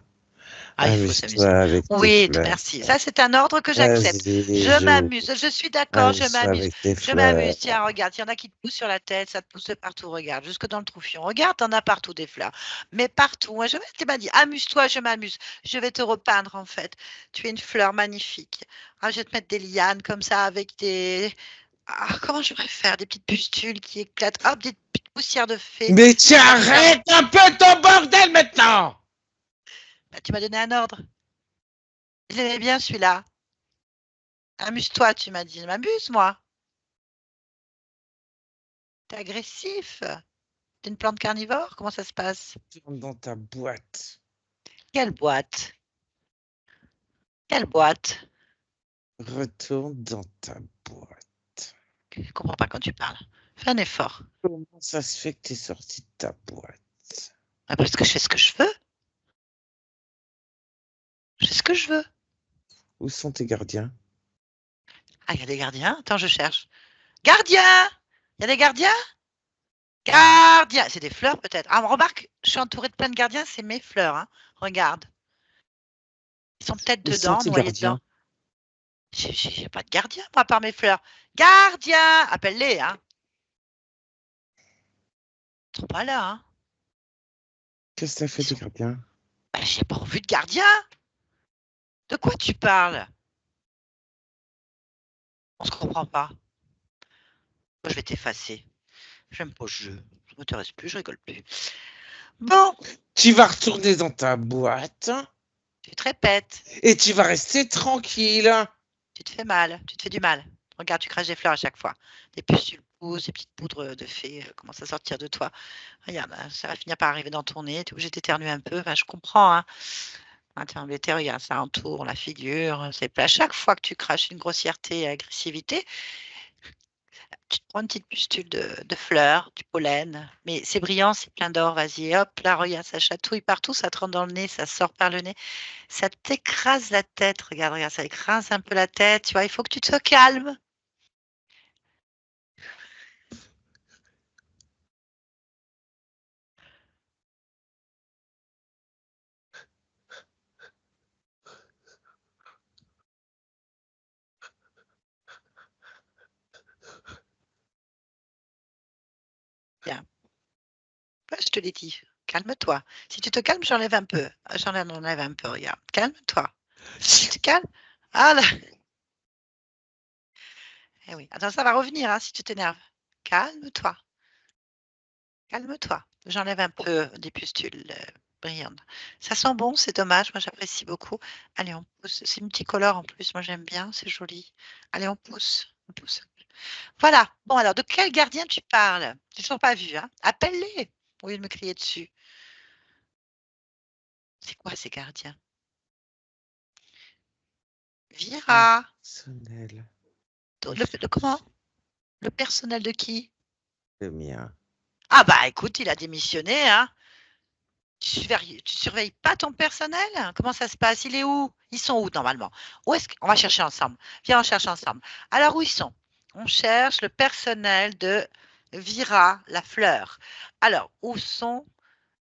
Ah, il faut s'amuser. Amuse-toi avec tes Oui, fleurs. merci. Ça, c'est un ordre que j'accepte. Vas-y, Je joue. m'amuse. Je suis d'accord, je Amuse-toi m'amuse. avec tes Je fleurs. m'amuse. Tiens, regarde, il y en a qui te poussent sur la tête, ça te pousse de partout. Regarde, jusque dans le troufion. Regarde, t'en as partout des fleurs. Mais partout. Moi, tu m'as dit, amuse-toi, je m'amuse. Je vais te repeindre, en fait. Tu es une fleur magnifique. Ah, je vais te mettre des lianes comme ça avec des. Ah, comment je préfère? Des petites pustules qui éclatent. Hop, des petites poussières de fée. Mais tu Ça va faire. arrêtes un peu ton bordel maintenant! Bah, tu m'as donné un ordre. Je l'aimais bien celui-là. Amuse-toi, tu m'as dit. Je m'amuse, moi. T'es agressif. T'es une plante carnivore? Comment ça se passe? Retourne dans ta boîte. Quelle boîte? Quelle boîte? Retourne dans ta boîte. Je comprends pas quand tu parles. Fais un effort. Comment ça se fait que t'es sorti de ta boîte? Ah, parce que je fais ce que je veux. Je fais ce que je veux. Où sont tes gardiens? Ah, il y a des gardiens. Attends, je cherche. Gardien! Il y a des gardiens? Gardiens! C'est des fleurs peut-être? Ah, remarque, je suis entourée de plein de gardiens, c'est mes fleurs, hein. Regarde. Ils sont peut-être Où sont dedans, tes noyés dedans. gardiens? J'ai pas de gardien, moi, par mes fleurs. Gardien! Appelle-les, hein. Ils sont pas là, hein. Qu'est-ce que t'as fait Ils des sont... gardiens? Bah, j'ai pas vu de gardien. De quoi tu parles? On se comprend pas. Moi, je vais t'effacer. J'aime pas ce jeu. Ça m'intéresse plus, je rigole plus. Bon, Tu vas retourner dans ta boîte tu te répètes. et tu vas rester tranquille. Tu te fais mal. Tu te fais du mal. Regarde, tu craches des fleurs à chaque fois. Des pustules poussent, des petites poudres de fée commencent à sortir de toi. Regarde, ça va finir par arriver dans ton nez. Tu es obligé d'éternuer un peu. Enfin, je comprends, hein. Tu es embêté, regarde, ça entoure la figure. C'est à chaque fois que tu craches une grossièreté et agressivité, tu te prends une petite pustule de fleurs, du pollen, mais c'est brillant, c'est plein d'or, vas-y, hop, là, regarde, ça chatouille partout, ça te rentre dans le nez, ça sort par le nez, ça t'écrase la tête, regarde, regarde, ça écrase un peu la tête, tu vois, il faut que tu te calmes. Bien, ouais, je te l'ai dit, calme-toi. Si tu te calmes, j'enlève un peu, enlève un peu, regarde, calme-toi. Tu te calmes? Ah là, eh oui, attends, ça va revenir hein, si tu t'énerves. Calme-toi. Calme-toi. J'enlève un peu des pustules brillantes. Ça sent bon, c'est dommage. Moi, j'apprécie beaucoup. Allez, on pousse. C'est multicolore en plus. Moi, j'aime bien. C'est joli. Allez, on pousse. On pousse. Voilà. Bon, alors, de quel gardien tu parles? Je n'ai toujours pas vu. Hein. Appelle-les au lieu de me crier dessus. C'est quoi ces gardiens? Vira. Personnel. Comment? Le personnel de qui? Le mien. Ah bah écoute, il a démissionné, hein. Tu surveilles pas ton personnel? Comment ça se passe? Il est où? Ils sont où normalement? Où est-ce qu'on va chercher ensemble? Viens, on cherche ensemble. Alors où ils sont? On cherche le personnel de Vira la fleur. Alors, où sont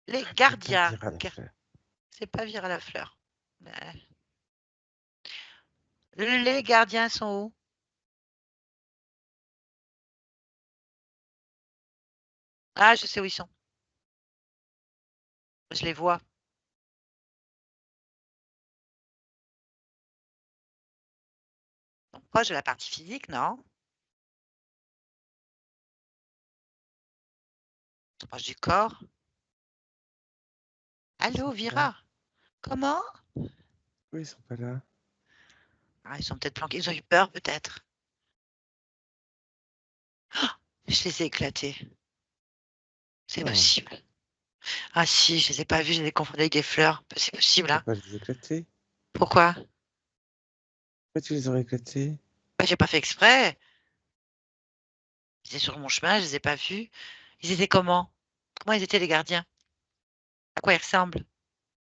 les C'est pas gardiens? dire à la fleur. C'est pas Vira la fleur. Les gardiens sont où? Ah, je sais où ils sont. Je les vois. Donc, proche de la partie physique, non? Proche du corps. Ils Allô, sont pas là. Vira? Comment? Oui, ils sont pas là. Ah, ils sont peut-être planqués. Ils ont eu peur, peut-être. Je les ai éclatés. C'est Non, possible. Ah si, je les ai pas vus, je les ai confondus avec des fleurs. C'est possible, tu peux hein. pas les éclater. Pourquoi? Pourquoi tu les aurais éclatés? Bah, j'ai pas fait exprès. Ils étaient sur mon chemin, je les ai pas vus. Ils étaient comment? Comment ils étaient les gardiens? À quoi ils ressemblent?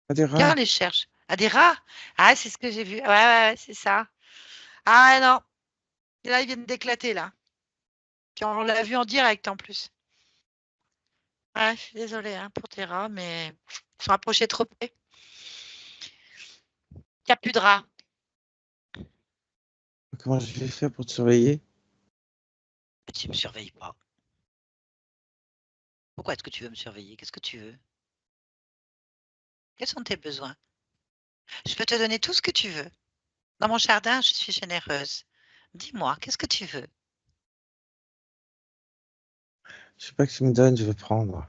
Ah, des Viens, on rats. les cherche. À des rats? Ah, c'est ce que j'ai vu. Ouais, ouais, ouais, c'est ça. Ah non. Et là, ils viennent d'éclater, là. Puis on l'a vu en direct, en plus. Ouais, je suis désolée hein, pour tes rats, mais ils sont approchés trop près. Il n'y a plus de rats. Comment je vais faire pour te surveiller? Tu me surveilles pas. Pourquoi est-ce que tu veux me surveiller? Qu'est-ce que tu veux? Quels sont tes besoins? Je peux te donner tout ce que tu veux. Dans mon jardin, je suis généreuse. Dis-moi, qu'est-ce que tu veux? Je sais pas que tu me donnes, je veux prendre.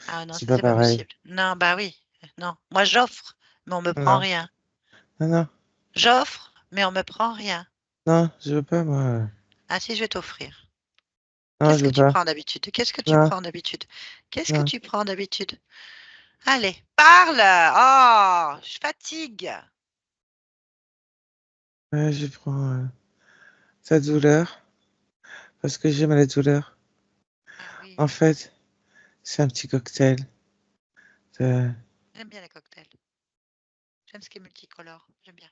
Ah non, C'est ça pas c'est pas pareil. possible. Non, bah oui. Non, moi j'offre, mais on me prend Non, rien. non, non, J'offre, mais on me prend rien. non, je veux pas, moi. Ah si, je vais t'offrir. Non, Qu'est-ce je que veux tu pas. prends d'habitude? Qu'est-ce que tu Non, prends d'habitude? Qu'est-ce que non. tu prends d'habitude? Allez, parle! Oh, je fatigue. Ouais, je prends ta douleur parce que j'aime la douleur. Ah oui, En fait, c'est un petit cocktail. de- j'aime bien les cocktails. J'aime ce qui est multicolore. J'aime bien.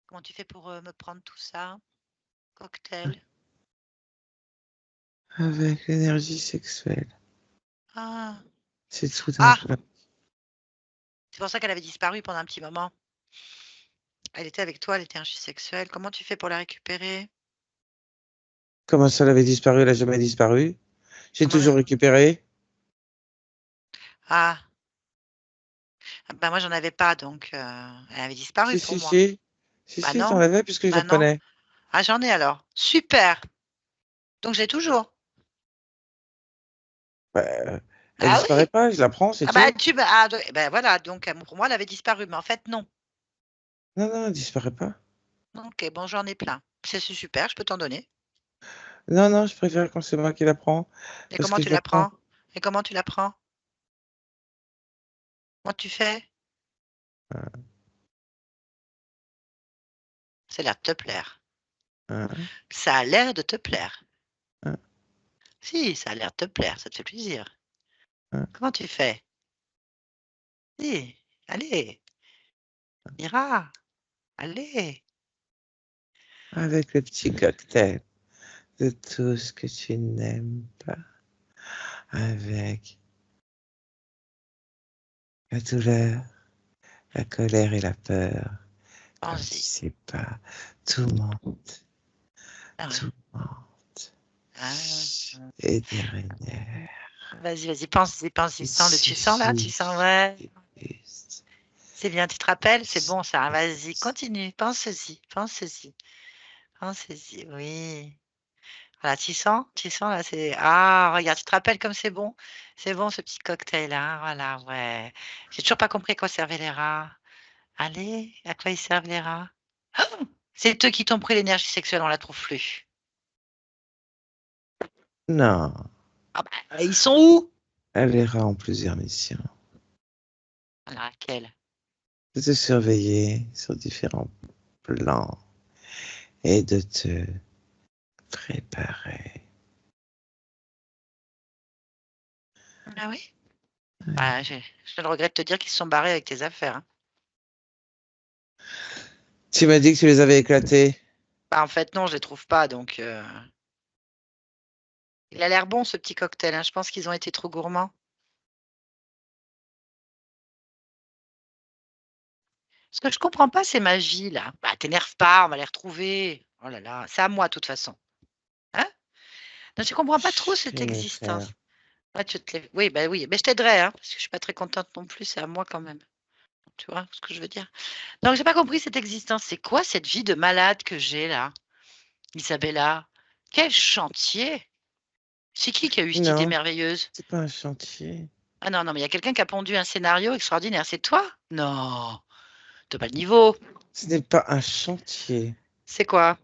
Comment tu fais pour me prendre tout ça? Cocktail. avec l'énergie sexuelle. Ah, C'est tout Ah, d'un coup. c'est pour ça qu'elle avait disparu pendant un petit moment. Elle était avec toi, l'énergie sexuelle. Comment tu fais pour la récupérer? Comment ça, elle avait disparu? Elle a jamais disparu. J'ai Comment toujours le récupéré. Ah, bah, moi j'en avais pas donc elle avait disparu Si, pour si, moi. si. Si, Bah si, t'en non, avais puisque je bah la non. prenais. Ah, j'en ai alors. Super! Donc j'ai toujours. Bah, elle Ah disparaît oui! pas, je la prends, c'est Ah bah tout. voilà, donc pour moi elle avait disparu, mais en fait non. Non, non, elle disparaît pas. OK, bon j'en ai plein. C'est super, je peux t'en donner. Non, non, je préfère quand c'est moi qui la prends. Et Parce comment que tu je la la prends. prends? Et comment tu la prends? Comment tu fais? Ça a l'air de te plaire. Hein, Ça a l'air de te plaire. hein, Si, ça a l'air de te plaire, ça te fait plaisir. hein. Comment tu fais? Si, allez, Mira, allez. Avec le petit cocktail de tout ce que tu n'aimes pas. Avec la douleur, la colère et la peur. Comme tu Pense-y. sais pas, tout monte, Ah ouais. tout monte. Ah, Et derrière, vas-y, pense-y, pense-y. il Tu sens là? Tu suffit sens, ouais. juste. C'est bien, tu te rappelles? C'est bon ça. Vas-y, continue. Pense-y, pense-y, pense-y. Oui. Voilà, tu sens là, c'est ah regarde, tu te rappelles comme c'est bon ce petit cocktail là, voilà, ouais. J'ai toujours pas compris à quoi servaient les rats. Allez, à quoi ils servent les rats? C'est eux qui t'ont pris l'énergie sexuelle, on la trouve plus. Non, Ah bah, ils sont où? elle ira en plusieurs missions. Alors laquelle? De te surveiller sur différents plans et de te préparer. Ah oui? Ouais. Bah, je le regrette de te dire qu'ils se sont barrés avec tes affaires, hein. Tu m'as dit que tu les avais éclatés. Bah, en fait non, je les trouve pas donc il a l'air bon ce petit cocktail, hein, je pense qu'ils ont été trop gourmands. Ce que je comprends pas, c'est ma vie là. Bah, t'énerve pas, on va les retrouver. Oh là là, c'est à moi de toute façon, hein? Non, je comprends pas trop cette Rien à faire. existence. Ouais, tu te lèves oui, bah, oui, mais je t'aiderai, hein, parce que je suis pas très contente non plus, c'est à moi quand même. Tu vois ce que je veux dire? Donc j'ai pas compris cette existence. C'est quoi cette vie de malade que j'ai là, Isabella? Quel chantier! C'est qui a eu cette idée Non, merveilleuse? c'est pas un chantier. Ah non, non, mais il y a quelqu'un qui a pondu un scénario extraordinaire, c'est toi? Non, tu pas le niveau. Ce n'est pas un chantier. C'est quoi?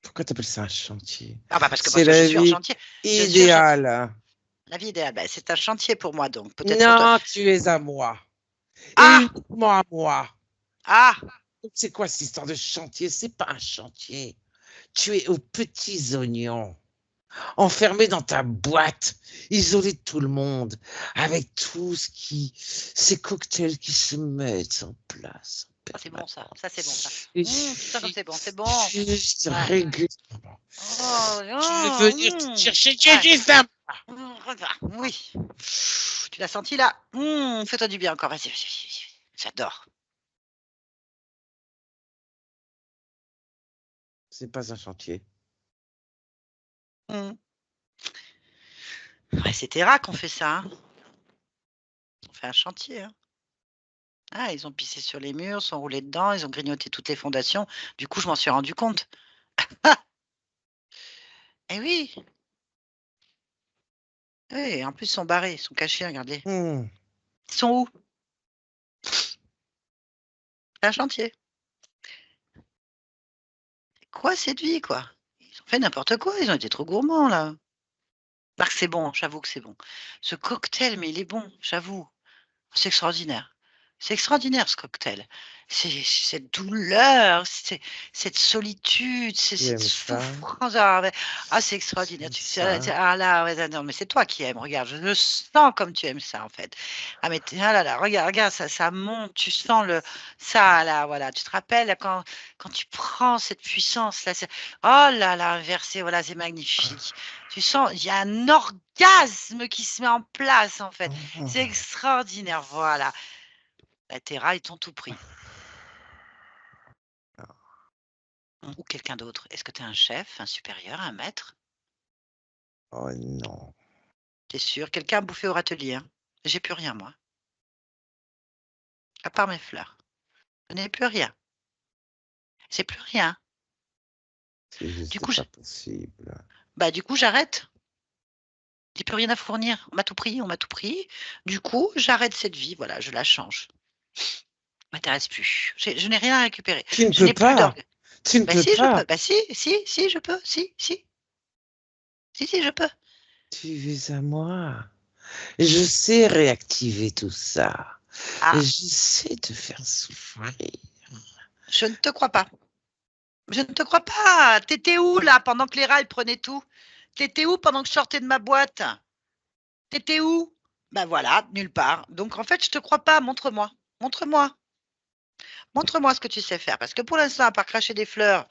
Pourquoi t'appelles ça un chantier? Ah bah, parce C'est que je la suis en vie chantier. Bien sûr, idéale. la vie idéale, bah, c'est un chantier pour moi donc, peut-être pour toi. Non, tu es à moi. Et Ah! uniquement à moi. Ah! Donc, c'est quoi cette histoire de chantier? C'est pas un chantier. Tu es aux petits oignons, enfermé dans ta boîte, isolé de tout le monde, avec tout ce qui, ces cocktails qui se mettent en place. Ça c'est bon ça, ça c'est bon ça. Il Putain comme suffit c'est bon, c'est bon. juste Ouais. régulièrement. Oh, Tu veux oh, venir te mmh. chercher, tu es Ouais. juste à Regarde, oui. Tu l'as senti là? Fais-toi du bien encore, vas-y, vas-y, vas-y, vas-y. J'adore. C'est pas un chantier. Mmh. Ouais, c'est Terra qu'on fait ça, hein. On fait un chantier, hein. Ah, ils ont pissé sur les murs, sont roulés dedans, ils ont grignoté toutes les fondations. Du coup, je m'en suis rendu compte. Eh oui! Oui, et en plus, ils sont barrés, ils sont cachés, regardez. Hmm. Ils sont où? C'est un chantier. C'est quoi cette vie, quoi? Ils ont fait n'importe quoi, ils ont été trop gourmands, là. Bah, c'est bon, j'avoue que c'est bon. Ce cocktail, mais il est bon, j'avoue. C'est extraordinaire. C'est extraordinaire ce cocktail. C'est cette douleur, cette solitude, cette aimes ça? souffrance. C'est extraordinaire. C'est ça. Ah là, ouais, non, mais c'est toi qui aimes. Regarde, je le sens comme tu aimes ça en fait. Ah mais ah là là, regarde, ça monte. Tu sens ça là, voilà. Tu te rappelles quand tu prends cette puissance là. Oh là là, inversé, voilà, c'est magnifique. Tu sens, il y a un orgasme qui se met en place en fait. C'est extraordinaire, voilà. Tes rats, ils t'ont tout pris. Ou quelqu'un d'autre. Est-ce que tu es un chef, un supérieur, un maître? Oh non. Tu es sûr? Quelqu'un a bouffé au râtelier, hein? J'ai plus rien moi, à part mes fleurs. Je n'ai plus rien. J'ai plus rien. C'est Du juste coup, pas possible. du coup, j'arrête. J'ai plus rien à fournir. On m'a tout pris, on m'a tout pris. Du coup, j'arrête cette vie, voilà, je la change. M'intéresse plus. Je n'ai rien à récupérer. Tu ne Je peux n'ai plus pas. d'orgue. Tu ne peux Si, je pas. peux. Si, je peux. Si, je peux. Tu es à moi. Je sais réactiver tout ça. Ah, Je sais te faire souffrir. je ne te crois pas. Je ne te crois pas. T'étais où là pendant que les rats ils prenaient tout? T'étais où pendant que je sortais de ma boîte? T'étais où? Ben voilà, nulle part. Donc en fait, je te crois pas. Montre-moi. Montre-moi. Montre-moi ce que tu sais faire. Parce que pour l'instant, à part cracher des fleurs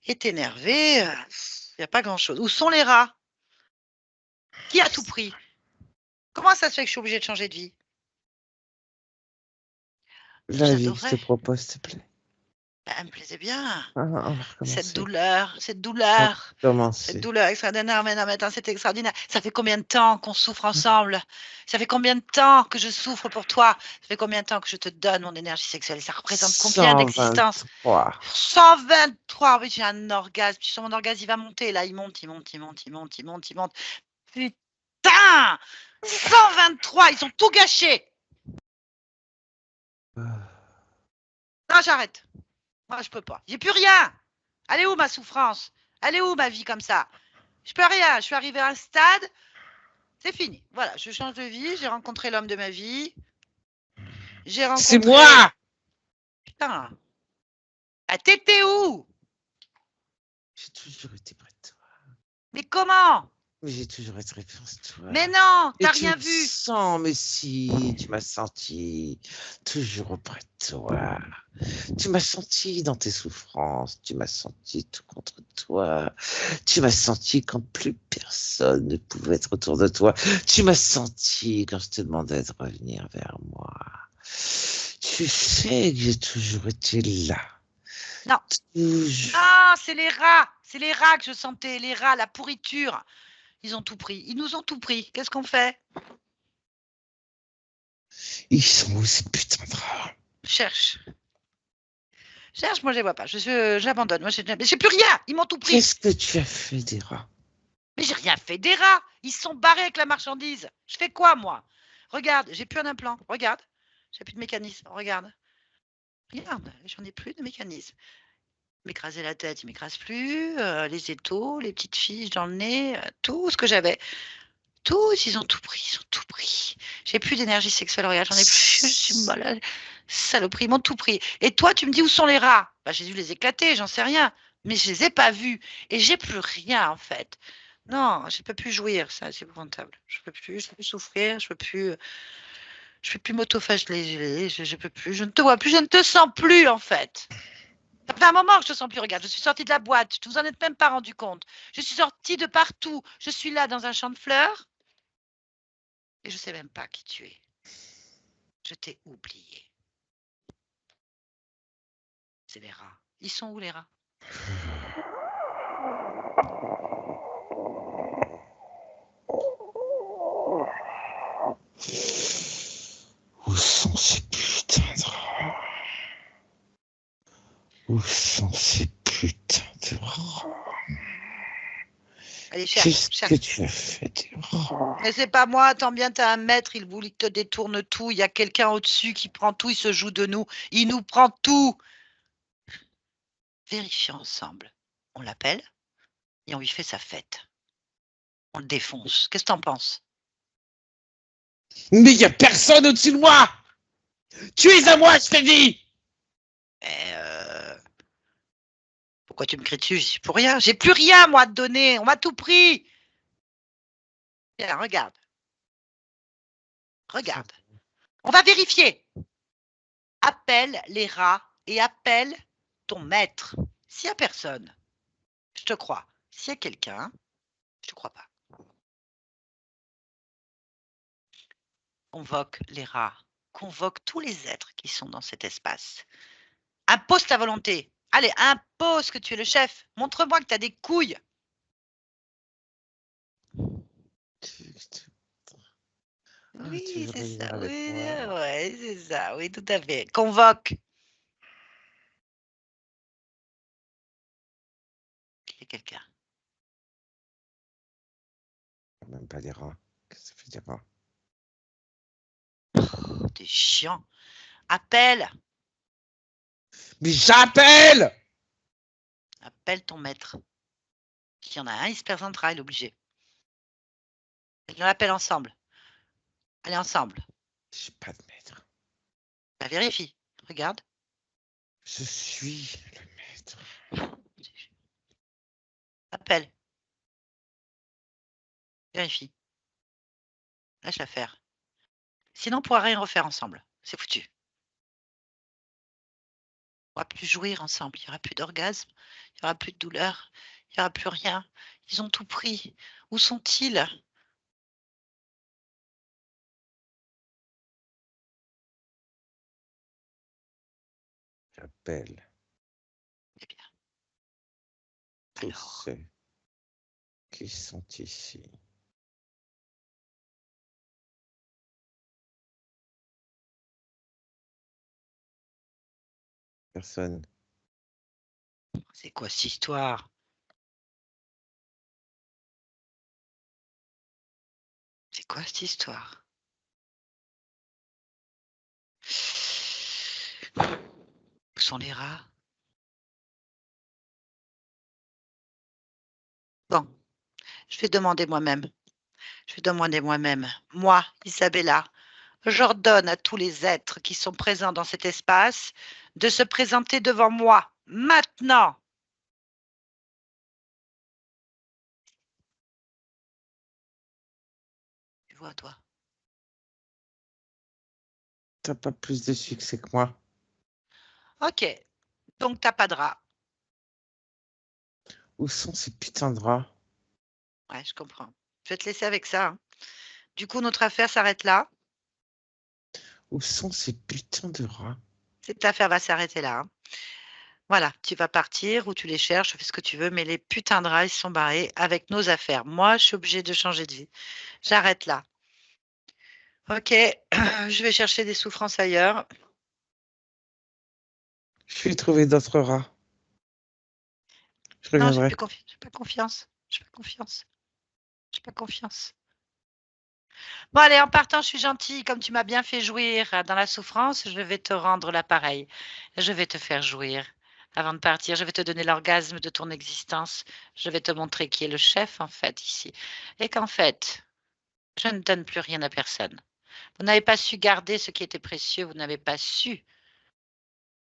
et t'énerver, il n'y a pas grand-chose. Où sont les rats? Qui a tout pris? Comment ça se fait que je suis obligée de changer de vie? La vie que je te J'adorais. propose, s'il te plaît. Elle me plaisait bien. On va Cette recommencer. douleur, cette On va douleur. Cette recommencer. douleur extraordinaire, mais non, mais attends, c'est extraordinaire. Ça fait combien de temps qu'on souffre ensemble? Ça fait combien de temps que je souffre pour toi? Ça fait combien de temps que je te donne mon énergie sexuelle? Et ça représente combien d'existences? 123. 123. Oui, j'ai un orgasme. Tu sens mon orgasme, il va monter. Là, il monte, il monte, il monte, il monte, il monte, il monte. Putain! 123, ils ont tout gâché. Non, j'arrête. Moi, je peux pas. J'ai plus rien. Elle est où ma souffrance? Elle est où ma vie comme ça? Je peux rien. Je suis arrivée à un stade. C'est fini. Voilà, je change de vie. J'ai rencontré l'homme de ma vie. J'ai C'est rencontré. moi! Putain. Ah, t'étais où? J'ai toujours été près de toi. Mais comment? Mais j'ai toujours été près de toi. Mais non, Et t'as tu rien me vu. sens, mais si, tu m'as senti toujours auprès de toi. Tu m'as senti dans tes souffrances, tu m'as senti tout contre toi, tu m'as senti quand plus personne ne pouvait être autour de toi, tu m'as senti quand je te demandais de revenir vers moi. Tu sais que j'ai toujours été là. Non. Toujours. Ah, c'est les rats. C'est les rats que je sentais. Les rats, la pourriture. Ils ont tout pris. Ils nous ont tout pris. Qu'est-ce qu'on fait? Ils sont où ces putains de rats? Cherche. Cherche, moi je les vois pas. J'abandonne. Moi j'ai plus rien. Ils m'ont tout pris. Qu'est-ce que tu as fait des rats? Mais j'ai rien fait des rats. Ils se sont barrés avec la marchandise. Je fais quoi moi? Regarde, j'ai plus un implant. Regarde. J'ai plus de mécanisme. Regarde. Regarde, j'en ai plus de mécanisme. M'écraser la tête, il m'écrase plus. Les étaux, les petites fiches dans le nez, tout ce que j'avais. Tous, ils ont tout pris, ils ont tout pris. J'ai plus d'énergie sexuelle, regarde, j'en ai plus, je suis malade. Saloperie, ils m'ont tout pris. Et toi, tu me dis où sont les rats? J'ai dû les éclater, j'en sais rien. Mais je les ai pas vus. Et j'ai plus rien, en fait. Non, je peux plus jouir, ça, c'est épouvantable. Je peux plus souffrir, je peux plus m'autoflageller, je peux plus, je ne te vois plus, je ne te sens plus, en fait. Ça fait un moment que je te sens plus, regarde, je suis sortie de la boîte, vous en êtes même pas rendu compte. Je suis sortie de partout, je suis là dans un champ de fleurs. Et je sais même pas qui tu es. Je t'ai oublié. C'est les rats. Ils sont où les rats? Où sont ces putains de rats? Où sont ces putains de rats? Allez, cherche, Qu'est-ce cherche. que tu as fait des rats? Mais c'est pas moi, tant bien t'as un maître, il voulait que te détourne tout. Il y a quelqu'un au-dessus qui prend tout, il se joue de nous. Il nous prend tout. Vérifions ensemble. On l'appelle et on lui fait sa fête. On le défonce. Qu'est-ce que t'en penses? Mais il n'y a personne au-dessus de moi! Tu es à moi, je t'ai dit. Mais pourquoi tu me cries dessus? J'y suis pour rien. J'ai plus rien, moi, à te donner. On m'a tout pris. Viens, regarde. Regarde. On va vérifier. Appelle les rats et appelle ton maître. S'il n'y a personne, je te crois. S'il y a quelqu'un, je ne te crois pas. Convoque les rats. Convoque tous les êtres qui sont dans cet espace. Impose ta volonté. Allez, impose que tu es le chef. Montre-moi que tu as des couilles. Oui, tu veux c'est revenir ça. avec Oui, moi. ouais, c'est ça. Oui, tout à fait. Convoque. Il y a quelqu'un. Même pas des rats. Qu'est-ce que ça fait des rats? Oh, t'es chiant. Appelle. Mais j'appelle! Appelle ton maître. S'il y en a un, il se présentera, il est obligé. On l'appelle ensemble. Allez, ensemble. J'ai pas de maître. Bah, vérifie. Regarde. Je suis le maître. Appelle. Vérifie. Lâche l'affaire. Sinon, on pourra rien refaire ensemble. C'est foutu. On ne pourra plus jouir ensemble. Il n'y aura plus d'orgasme. Il n'y aura plus de douleur. Il n'y aura plus rien. Ils ont tout pris. Où sont-ils? J'appelle Eh bien, tous alors. ceux qui sont ici. Personne. C'est quoi cette histoire? C'est quoi cette histoire? Où sont les rats? Bon, je vais demander moi-même. Je vais demander moi-même. Moi, Isabella, j'ordonne à tous les êtres qui sont présents dans cet espace de se présenter devant moi, maintenant. Tu vois, toi. T'as pas plus de succès que moi. Ok, donc t'as pas de rat. Où sont ces putains de rats? Ouais, je comprends. Je vais te laisser avec ça, hein. Du coup, notre affaire s'arrête là. Où sont ces putains de rats? Cette affaire va s'arrêter là, hein. Voilà, tu vas partir ou tu les cherches, fais ce que tu veux, mais les putains de rats, ils sont barrés avec nos affaires. Moi, je suis obligée de changer de vie. J'arrête là. Ok, je vais chercher des souffrances ailleurs. Je vais trouver d'autres rats. Je Non, j'ai reviendrai. plus confiance. J'ai pas confiance. J'ai pas confiance. J'ai pas confiance. Bon, allez, en partant, je suis gentille. Comme tu m'as bien fait jouir dans la souffrance, je vais te rendre l'appareil. Je vais te faire jouir. Avant de partir, je vais te donner l'orgasme de ton existence. Je vais te montrer qui est le chef, en fait, ici. Et qu'en fait, je ne donne plus rien à personne. Vous n'avez pas su garder ce qui était précieux. Vous n'avez pas su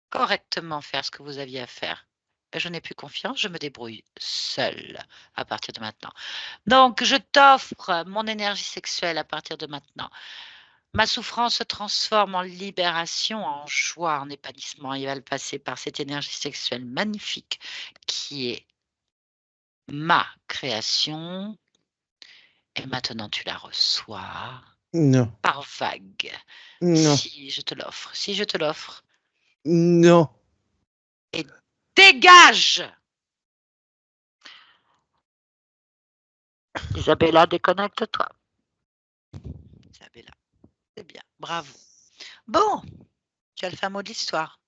correctement faire ce que vous aviez à faire. Je n'ai plus confiance. Je me débrouille seule à partir de maintenant. Donc, je t'offre mon énergie sexuelle à partir de maintenant. Ma souffrance se transforme en libération, en joie, en épanouissement. Il va le passer par cette énergie sexuelle magnifique qui est ma création. Et maintenant, tu la reçois Non. par vague. Non. Si je te l'offre, si je te l'offre. Non. Et dégage! Isabella, déconnecte-toi. Isabella, c'est bien, bravo. Bon, tu as le fin mot de l'histoire.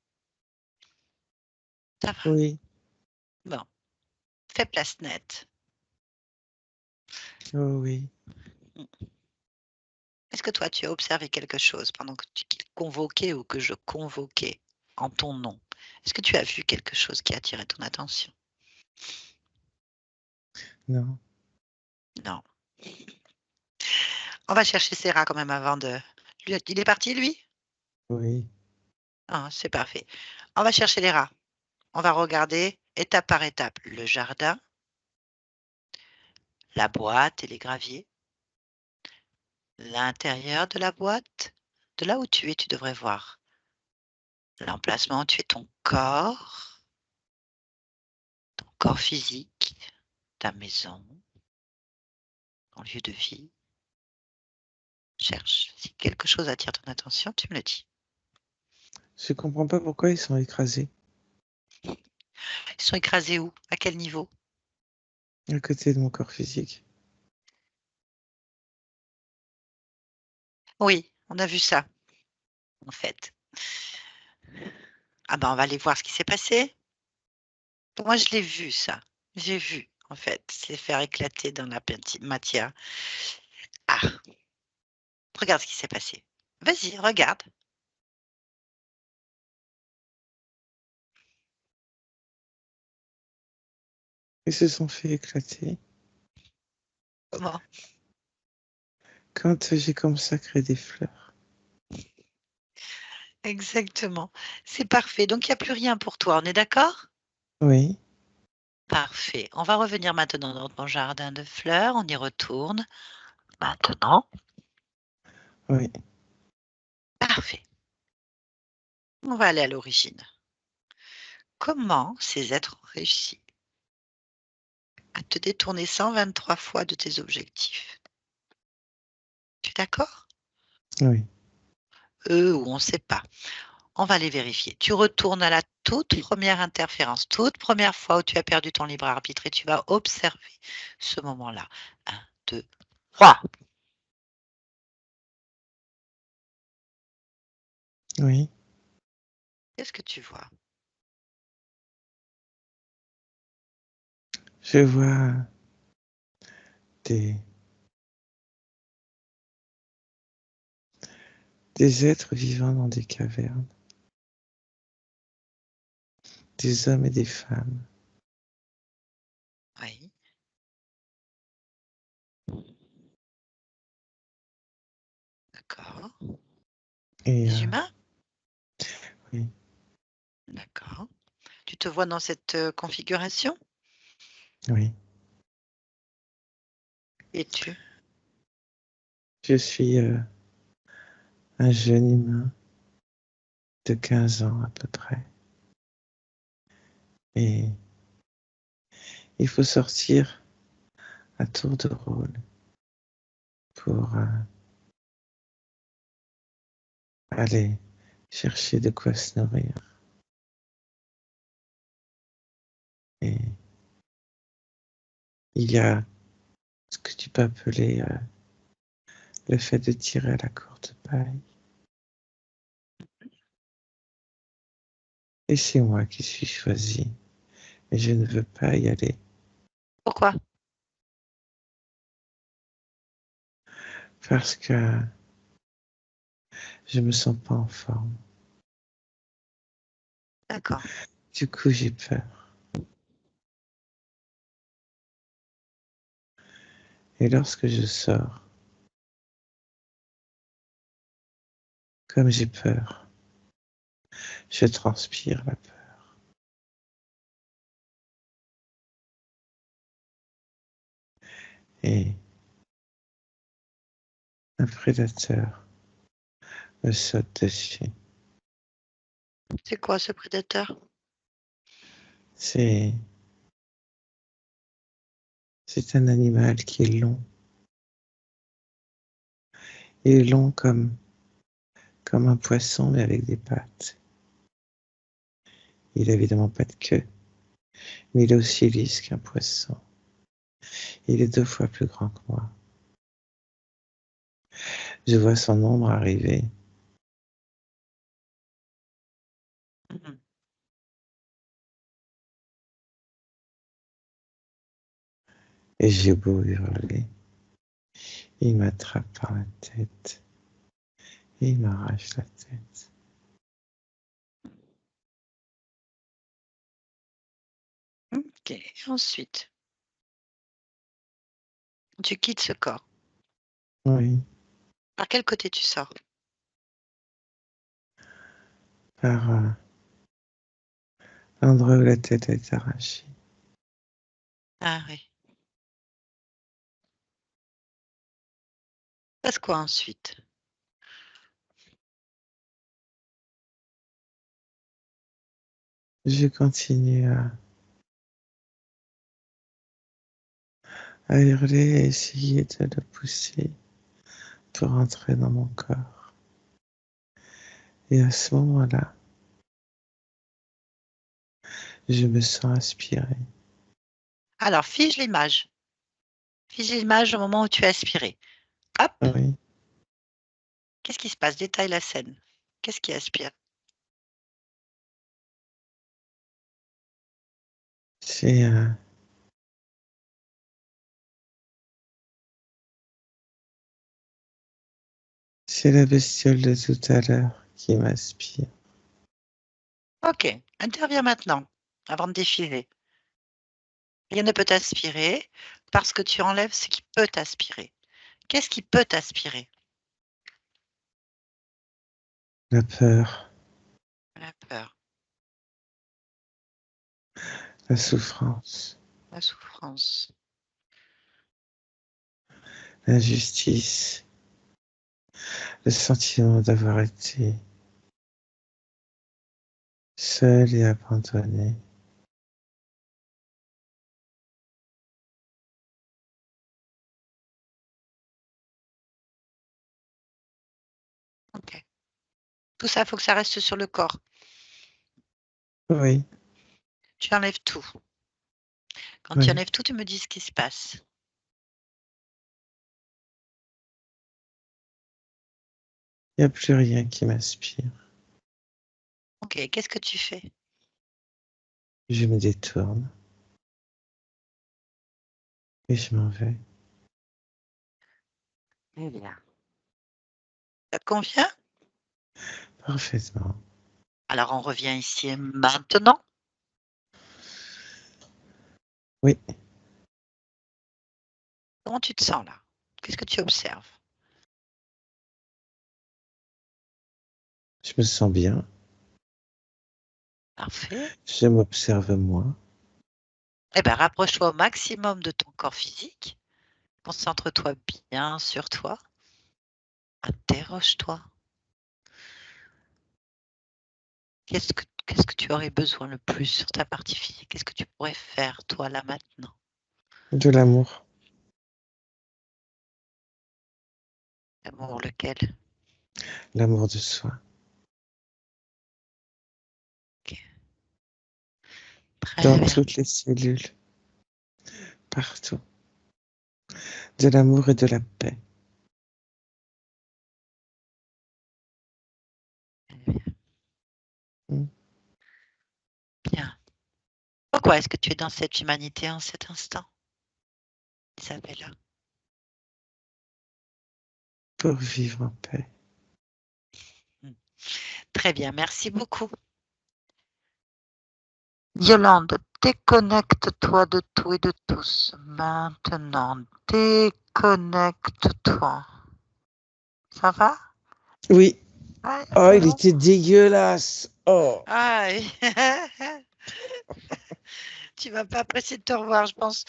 Ça va. Oui. Bon, fais place nette. Oh oui. Est-ce que toi, tu as observé quelque chose pendant que tu convoquais ou que je convoquais en ton nom? Est-ce que tu as vu quelque chose qui a attiré ton attention? Non. Non. On va chercher Sarah quand même avant de... Il est parti, lui? Oui. Ah, c'est parfait. On va chercher les rats. On va regarder étape par étape le jardin, la boîte et les graviers, l'intérieur de la boîte. De là où tu es, tu devrais voir l'emplacement où tu es, ton corps physique, ta maison, ton lieu de vie. Cherche. Si quelque chose attire ton attention, tu me le dis. Je comprends pas pourquoi ils sont écrasés Ils sont écrasés où? À quel niveau? à côté de mon corps physique. Oui, on a vu ça, en fait. Ah ben, on va aller voir ce qui s'est passé. Moi, je l'ai vu ça. J'ai vu, en fait, c'est faire éclater dans la matière. Ah, regarde ce qui s'est passé. Vas-y, regarde. Ils se sont fait éclater Comment? quand j'ai commencé à créer des fleurs. Exactement. C'est parfait. Donc, il n'y a plus rien pour toi. On est d'accord? Oui, Parfait. On va revenir maintenant dans ton jardin de fleurs. On y retourne. Maintenant. oui. Parfait. On va aller à l'origine. Comment ces êtres ont réussi à te détourner 123 fois de tes objectifs? Tu es d'accord? Oui, Eux ou on ne sait pas. On va les vérifier. Tu retournes à la toute première interférence, toute première fois où tu as perdu ton libre arbitre et tu vas observer ce moment-là. 1, 2, 3. oui. Qu'est-ce que tu vois? Je vois des, des êtres vivant dans des cavernes, des hommes et des femmes. Oui. D'accord. Et Des humains? oui, D'accord. Tu te vois dans cette configuration? oui. Et tu? Je suis un jeune humain de 15 ans à peu près. Et il faut sortir à tour de rôle pour aller chercher de quoi se nourrir. Et il y a ce que tu peux appeler le fait de tirer à la courte paille. Et c'est moi qui suis choisi. Et je ne veux pas y aller Pourquoi? parce que je me sens pas en forme. D'accord. Du coup, j'ai peur. Et lorsque je sors, comme j'ai peur, je transpire la peur. Et un prédateur me saute dessus. C'est quoi ce prédateur? C'est, c'est un animal qui est long. Il est long comme un poisson, mais avec des pattes. Il n'a évidemment pas de queue, mais il est aussi lisse qu'un poisson. Il est 2 fois plus grand que moi. Je vois son ombre arriver. Mhm. Et j'ai beau hurler, il m'attrape par la tête et il m'arrache la tête. Ok. Ensuite, tu quittes ce corps. Oui, Par quel côté tu sors? par l'endroit où la tête a été arrachée. Ah oui. Passe quoi ensuite? Je continue à hurler et essayer de le pousser pour entrer dans mon corps. Et à ce moment-là, je me sens aspirée. Alors, fige l'image. Fige l'image au moment où tu as aspiré. Hop, Oui, qu'est-ce qui se passe? Détaille la scène. Qu'est-ce qui aspire? c'est c'est la bestiole de tout à l'heure qui m'aspire. Ok, interviens maintenant, avant de défiler. Rien ne peut t'aspirer parce que tu enlèves ce qui peut t'aspirer. Qu'est-ce qui peut t'aspirer? La peur, La peur, la souffrance, la souffrance, l'injustice, le sentiment d'avoir été seul et abandonné. ok. Tout ça, il faut que ça reste sur le corps. Oui, Tu enlèves tout. Quand tu oui, enlèves tout, tu me dis ce qui se passe. il n'y a plus rien qui m'aspire. Ok, qu'est-ce que tu fais? Je me détourne et je m'en vais. Eh bien. Ça te convient? Parfaitement. Alors, on revient ici et maintenant. Oui, Comment tu te sens là? Qu'est-ce que tu observes? je me sens bien. Parfait. Je m'observe moi. Eh bien, rapproche-toi au maximum de ton corps physique. Concentre-toi bien sur toi. Interroge-toi. Qu'est-ce que tu aurais besoin le plus sur ta partie physique? Qu'est-ce que tu pourrais faire, toi, là, maintenant? De l'amour, L'amour, lequel? l'amour de soi. Ok. Très Dans bien. toutes les cellules, partout. De l'amour et de la paix. Mm. Bien. Pourquoi est-ce que tu es dans cette humanité en cet instant, Isabella? Pour vivre en paix. Très bien, merci beaucoup. Yolande, déconnecte-toi de tout et de tous. Maintenant, déconnecte-toi. Ça va? Oui. Ouais, Oh, c'est il bon? était dégueulasse. Oh. Ah, tu vas pas apprécier de te revoir, je pense.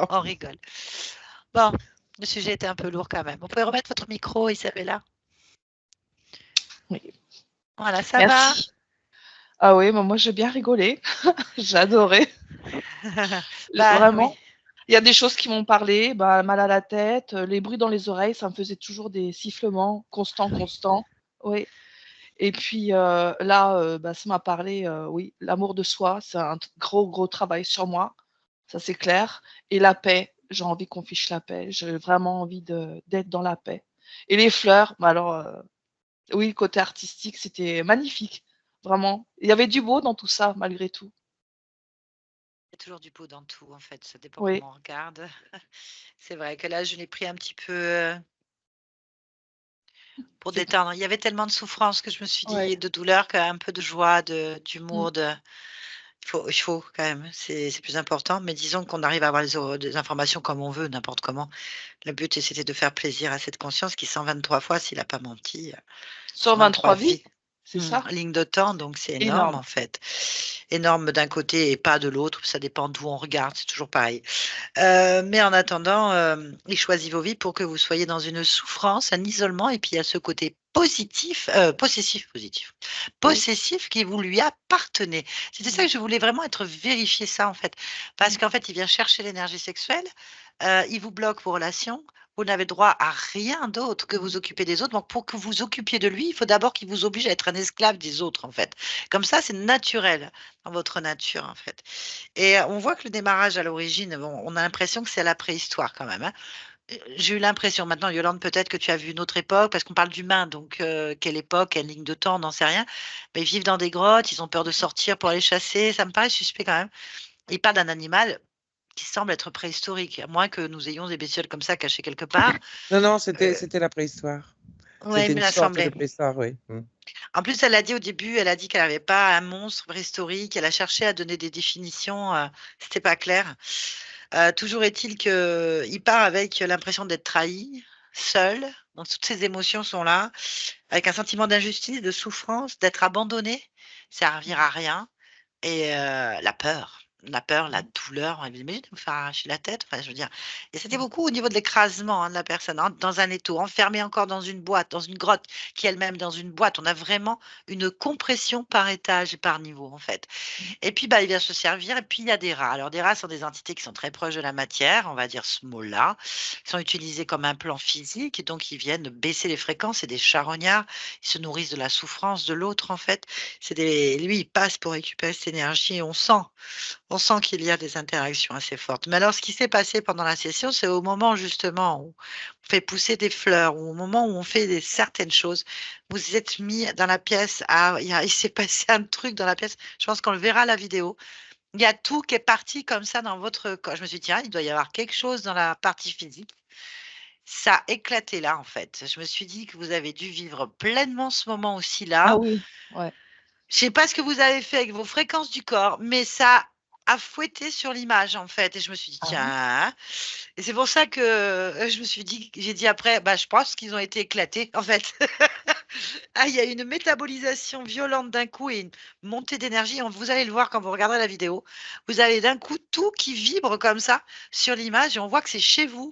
On rigole. Bon, le sujet était un peu lourd quand même. Vous pouvez remettre votre micro, Isabella? Oui. Voilà, ça va? Merci. Ah oui, moi j'ai bien rigolé. J'ai adoré. Bah oui. Vraiment. Il y a des choses qui m'ont parlé, bah, mal à la tête, les bruits dans les oreilles, ça me faisait toujours des sifflements constants, constants. Oui. Et puis là, bah, ça m'a parlé, oui, l'amour de soi, c'est un gros, gros travail sur moi, ça c'est clair. Et la paix, j'ai envie qu'on fiche la paix. J'ai vraiment envie d'être dans la paix. Et les fleurs, bah alors, oui, le côté artistique, c'était magnifique, vraiment. Il y avait du beau dans tout ça, malgré tout. Il y a toujours du beau dans tout, en fait, ça dépend Oui, comment on regarde. C'est vrai que là, je l'ai pris un petit peu pour c'est détendre. Il y avait tellement de souffrance que je me suis dit, ouais. et de douleur, qu'un peu de joie, Mmh. d'humour, de Il faut quand même, c'est plus important. Mais disons qu'on arrive à avoir des informations comme on veut, n'importe comment. Le but, c'était de faire plaisir à cette conscience qui 123 fois, s'il n'a pas menti, 123 123 vies, vies, c'est ça? lignes de temps, donc c'est énorme Énorme. en fait. Énorme d'un côté et pas de l'autre, ça dépend d'où on regarde, c'est toujours pareil. Mais en attendant, il choisit vos vies pour que vous soyez dans une souffrance, un isolement, et puis il y a ce côté positif, Oui. possessif qui vous lui appartenait. C'était ça Mmh. que je voulais vraiment être vérifié ça en fait, parce Mmh. qu'en fait, il vient chercher l'énergie sexuelle, il vous bloque vos relations. Vous n'avez droit à rien d'autre que Mmh. vous occuper des autres. Donc, pour que vous occupiez de lui, il faut d'abord qu'il vous oblige à être un esclave des autres, en fait. Comme ça, c'est naturel dans votre nature, en fait. Et on voit que le démarrage à l'origine, bon, on a l'impression que c'est à la préhistoire quand même, hein. J'ai eu l'impression, maintenant, Yolande, peut-être que tu as vu une autre époque, parce qu'on parle d'humains, donc quelle époque, quelle ligne de temps, on n'en sait rien. Mais ils vivent dans des grottes, ils ont peur de sortir pour aller chasser, ça me paraît suspect quand même. Ils parlent d'un animal qui semble être préhistorique, à moins que nous ayons des bestioles comme ça cachées quelque part. Non, non, Euh, c'était la préhistoire. ouais, il C'était me une l'a sorte de semblé. préhistoire, oui. En plus, elle a dit au début, elle a dit qu'elle n'avait pas un monstre préhistorique. Elle a cherché à donner des définitions. C'était pas clair. Toujours est-il qu'il part avec l'impression d'être trahi, seul. Donc toutes ses émotions sont là, avec un sentiment d'injustice, de souffrance, d'être abandonné, ça ne servir à rien. Et la peur, la Mmh. douleur, on imagine vous faire arracher la tête, enfin, je veux dire et c'était beaucoup au niveau de l'écrasement, hein, de la personne, dans un étau, enfermé encore dans une boîte, dans une grotte, qui elle-même dans une boîte. On a vraiment une compression par étage et par niveau, en fait. Mmh. Et puis, bah, il vient se servir et puis il y a des rats. Alors des rats sont des entités qui sont très proches de la matière, on va dire ce mot-là. Ils sont utilisés comme un plan physique et donc ils viennent baisser les fréquences, c'est des charognards. Ils se nourrissent de la souffrance de l'autre, en fait. Lui, il passe pour récupérer cette énergie et on sent qu'il y a des interactions assez fortes. Mais alors, ce qui s'est passé pendant la session, c'est au moment justement où on fait pousser des fleurs, ou au moment où on fait certaines choses, vous êtes mis dans la pièce. Il s'est passé un truc dans la pièce. Je pense qu'on le verra à la vidéo. Il y a tout qui est parti comme ça dans votre corps. Je me suis dit, tiens, il doit y avoir quelque chose dans la partie physique. Ça a éclaté là, en fait. Je me suis dit que vous avez dû vivre pleinement ce moment aussi Ah là. oui, ouais. Je sais pas ce que vous avez fait avec vos fréquences du corps, mais ça a fouetté sur l'image, en fait et je me suis dit: Ah bon? «Tiens» et c'est pour ça que, je me suis dit j'ai dit après: «Bah, je pense qu'ils ont été éclatés, en fait». Ah, il y a une métabolisation violente d'un coup et une montée d'énergie. Vous allez le voir quand vous regarderez la vidéo. Vous avez d'un coup tout qui vibre comme ça sur l'image et on voit que c'est chez vous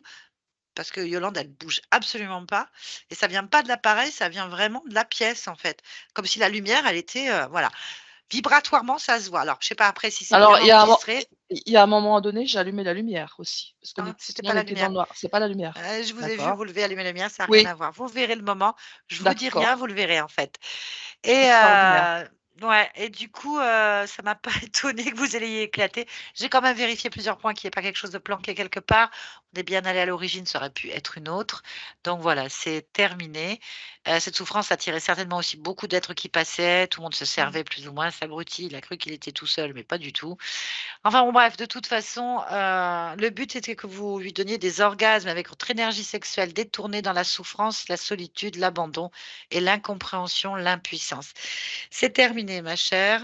parce que Yolande, elle bouge absolument pas et ça vient pas de l'appareil, ça vient vraiment de la pièce, en fait. Comme si la lumière, elle était, voilà. Vibratoirement, ça se voit. Alors, je sais pas après si c'est Alors bien enregistré. il y a un moment donné, j'ai allumé la lumière aussi, parce qu'on Non, était c'était sinon pas on la était dans lumière. le noir. C'est pas la lumière? Je vous ai vu D'accord. vous lever, allumer la lumière, ça a rien Oui, à voir. Vous verrez le moment. Je vous dis rien, d'accord. vous le verrez, en fait. Et Extraordinaire. ouais et du coup, ça m'a pas étonné que vous ayez éclaté. J'ai quand même vérifié plusieurs points qu'il y ait pas quelque chose de planqué quelque part. On est bien allé à l'origine, ça aurait pu être une autre. Donc voilà, c'est terminé. Cette souffrance attirait certainement aussi beaucoup d'êtres qui passaient. Tout le monde se Mmh. servait plus ou moins. Cet abruti, il a cru qu'il était tout seul, mais pas du tout. Enfin bon bref, de toute façon, le but était que vous lui donniez des orgasmes avec votre énergie sexuelle détournée dans la souffrance, la solitude, l'abandon et l'incompréhension, l'impuissance. C'est terminé, ma chère.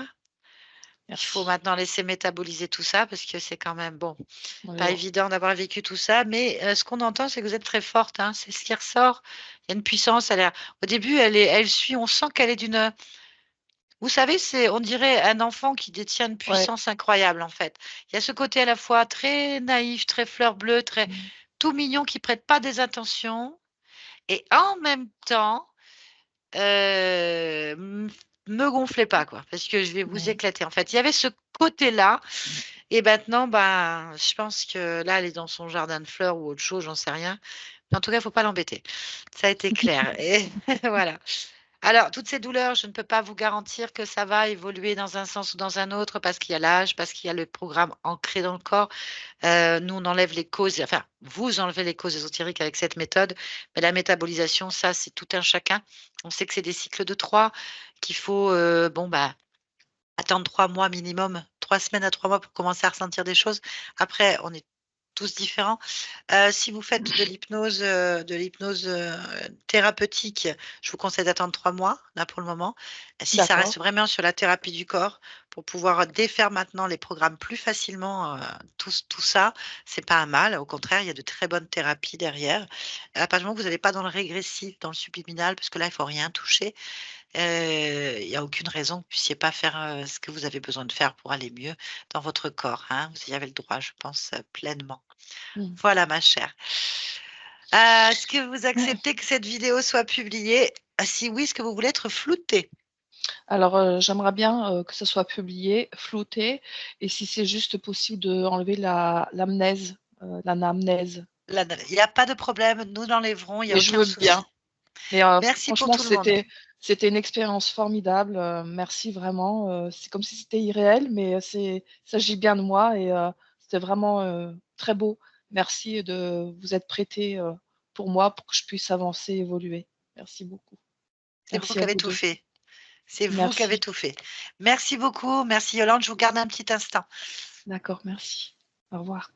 Il faut Merci. maintenant laisser métaboliser tout ça parce que c'est quand même bon, Oui, pas bon. évident d'avoir vécu tout ça. Mais ce qu'on entend, c'est que vous êtes très forte, hein. C'est ce qui ressort. Il y a une puissance. Au début, elle suit. On sent qu'elle est d'une. Vous savez, on dirait un enfant qui détient une Ouais. puissance incroyable, en fait. Il y a ce côté à la fois très naïf, très fleur bleue, très Mmh. tout mignon qui prête pas des attentions et en même temps, m me gonflez pas, quoi, parce que je vais vous Mmh. éclater, en fait. Il y avait ce côté-là et maintenant, ben, je pense que là, elle est dans son jardin de fleurs ou autre chose, j'en sais rien. Mais en tout cas, il faut pas l'embêter. Ça a été clair et voilà. Alors, toutes ces douleurs, je ne peux pas vous garantir que ça va évoluer dans un sens ou dans un autre parce qu'il y a l'âge, parce qu'il y a le programme ancré dans le corps. Nous, on enlève les causes, enfin, vous enlevez les causes ésotériques avec cette méthode, mais la métabolisation, ça, c'est tout un chacun. On sait que c'est des cycles de 3, qu'il faut, bon, bah, attendre 3 mois minimum, 3 semaines à 3 mois pour commencer à ressentir des choses. Après, on est tous différents. Si vous faites de l'hypnose, thérapeutique, je vous conseille d'attendre 3 mois, là, pour le moment. Si ça D'accord. reste vraiment sur la thérapie du corps, pour pouvoir défaire maintenant les programmes plus facilement, tout ça, c'est pas un mal. Au contraire, il y a de très bonnes thérapies derrière. À partir du moment où vous n'allez pas dans le régressif, dans le subliminal, parce que là, il faut rien toucher, il y a aucune raison que vous puissiez pas faire, ce que vous avez besoin de faire pour aller mieux dans votre corps, hein. Vous y avez le droit, je pense, pleinement. Mmh. Voilà ma chère. Est-ce que vous acceptez que cette vidéo soit publiée? Si oui, est-ce que vous voulez être floutée? Alors, j'aimerais bien, que ça soit publié, flouté et si c'est juste possible d'enlever l'anamnèse. Là, il y a pas de problème, nous l'enlèverons, il y a Mais je aucun veux souci. bien. Mais, Merci pour franchement, tout le monde. c'était une expérience formidable, merci vraiment, c'est comme si c'était irréel, mais, il s'agit bien de moi et c'était vraiment, très beau. Merci de vous être prêté pour moi, pour que je puisse avancer, évoluer. Merci beaucoup. C'est vous Merci qui à avez vous tout 2. fait. C'est vous qui avez Merci. tout fait. Merci beaucoup, merci Yolande, je vous garde un petit instant. D'accord, merci. Au revoir.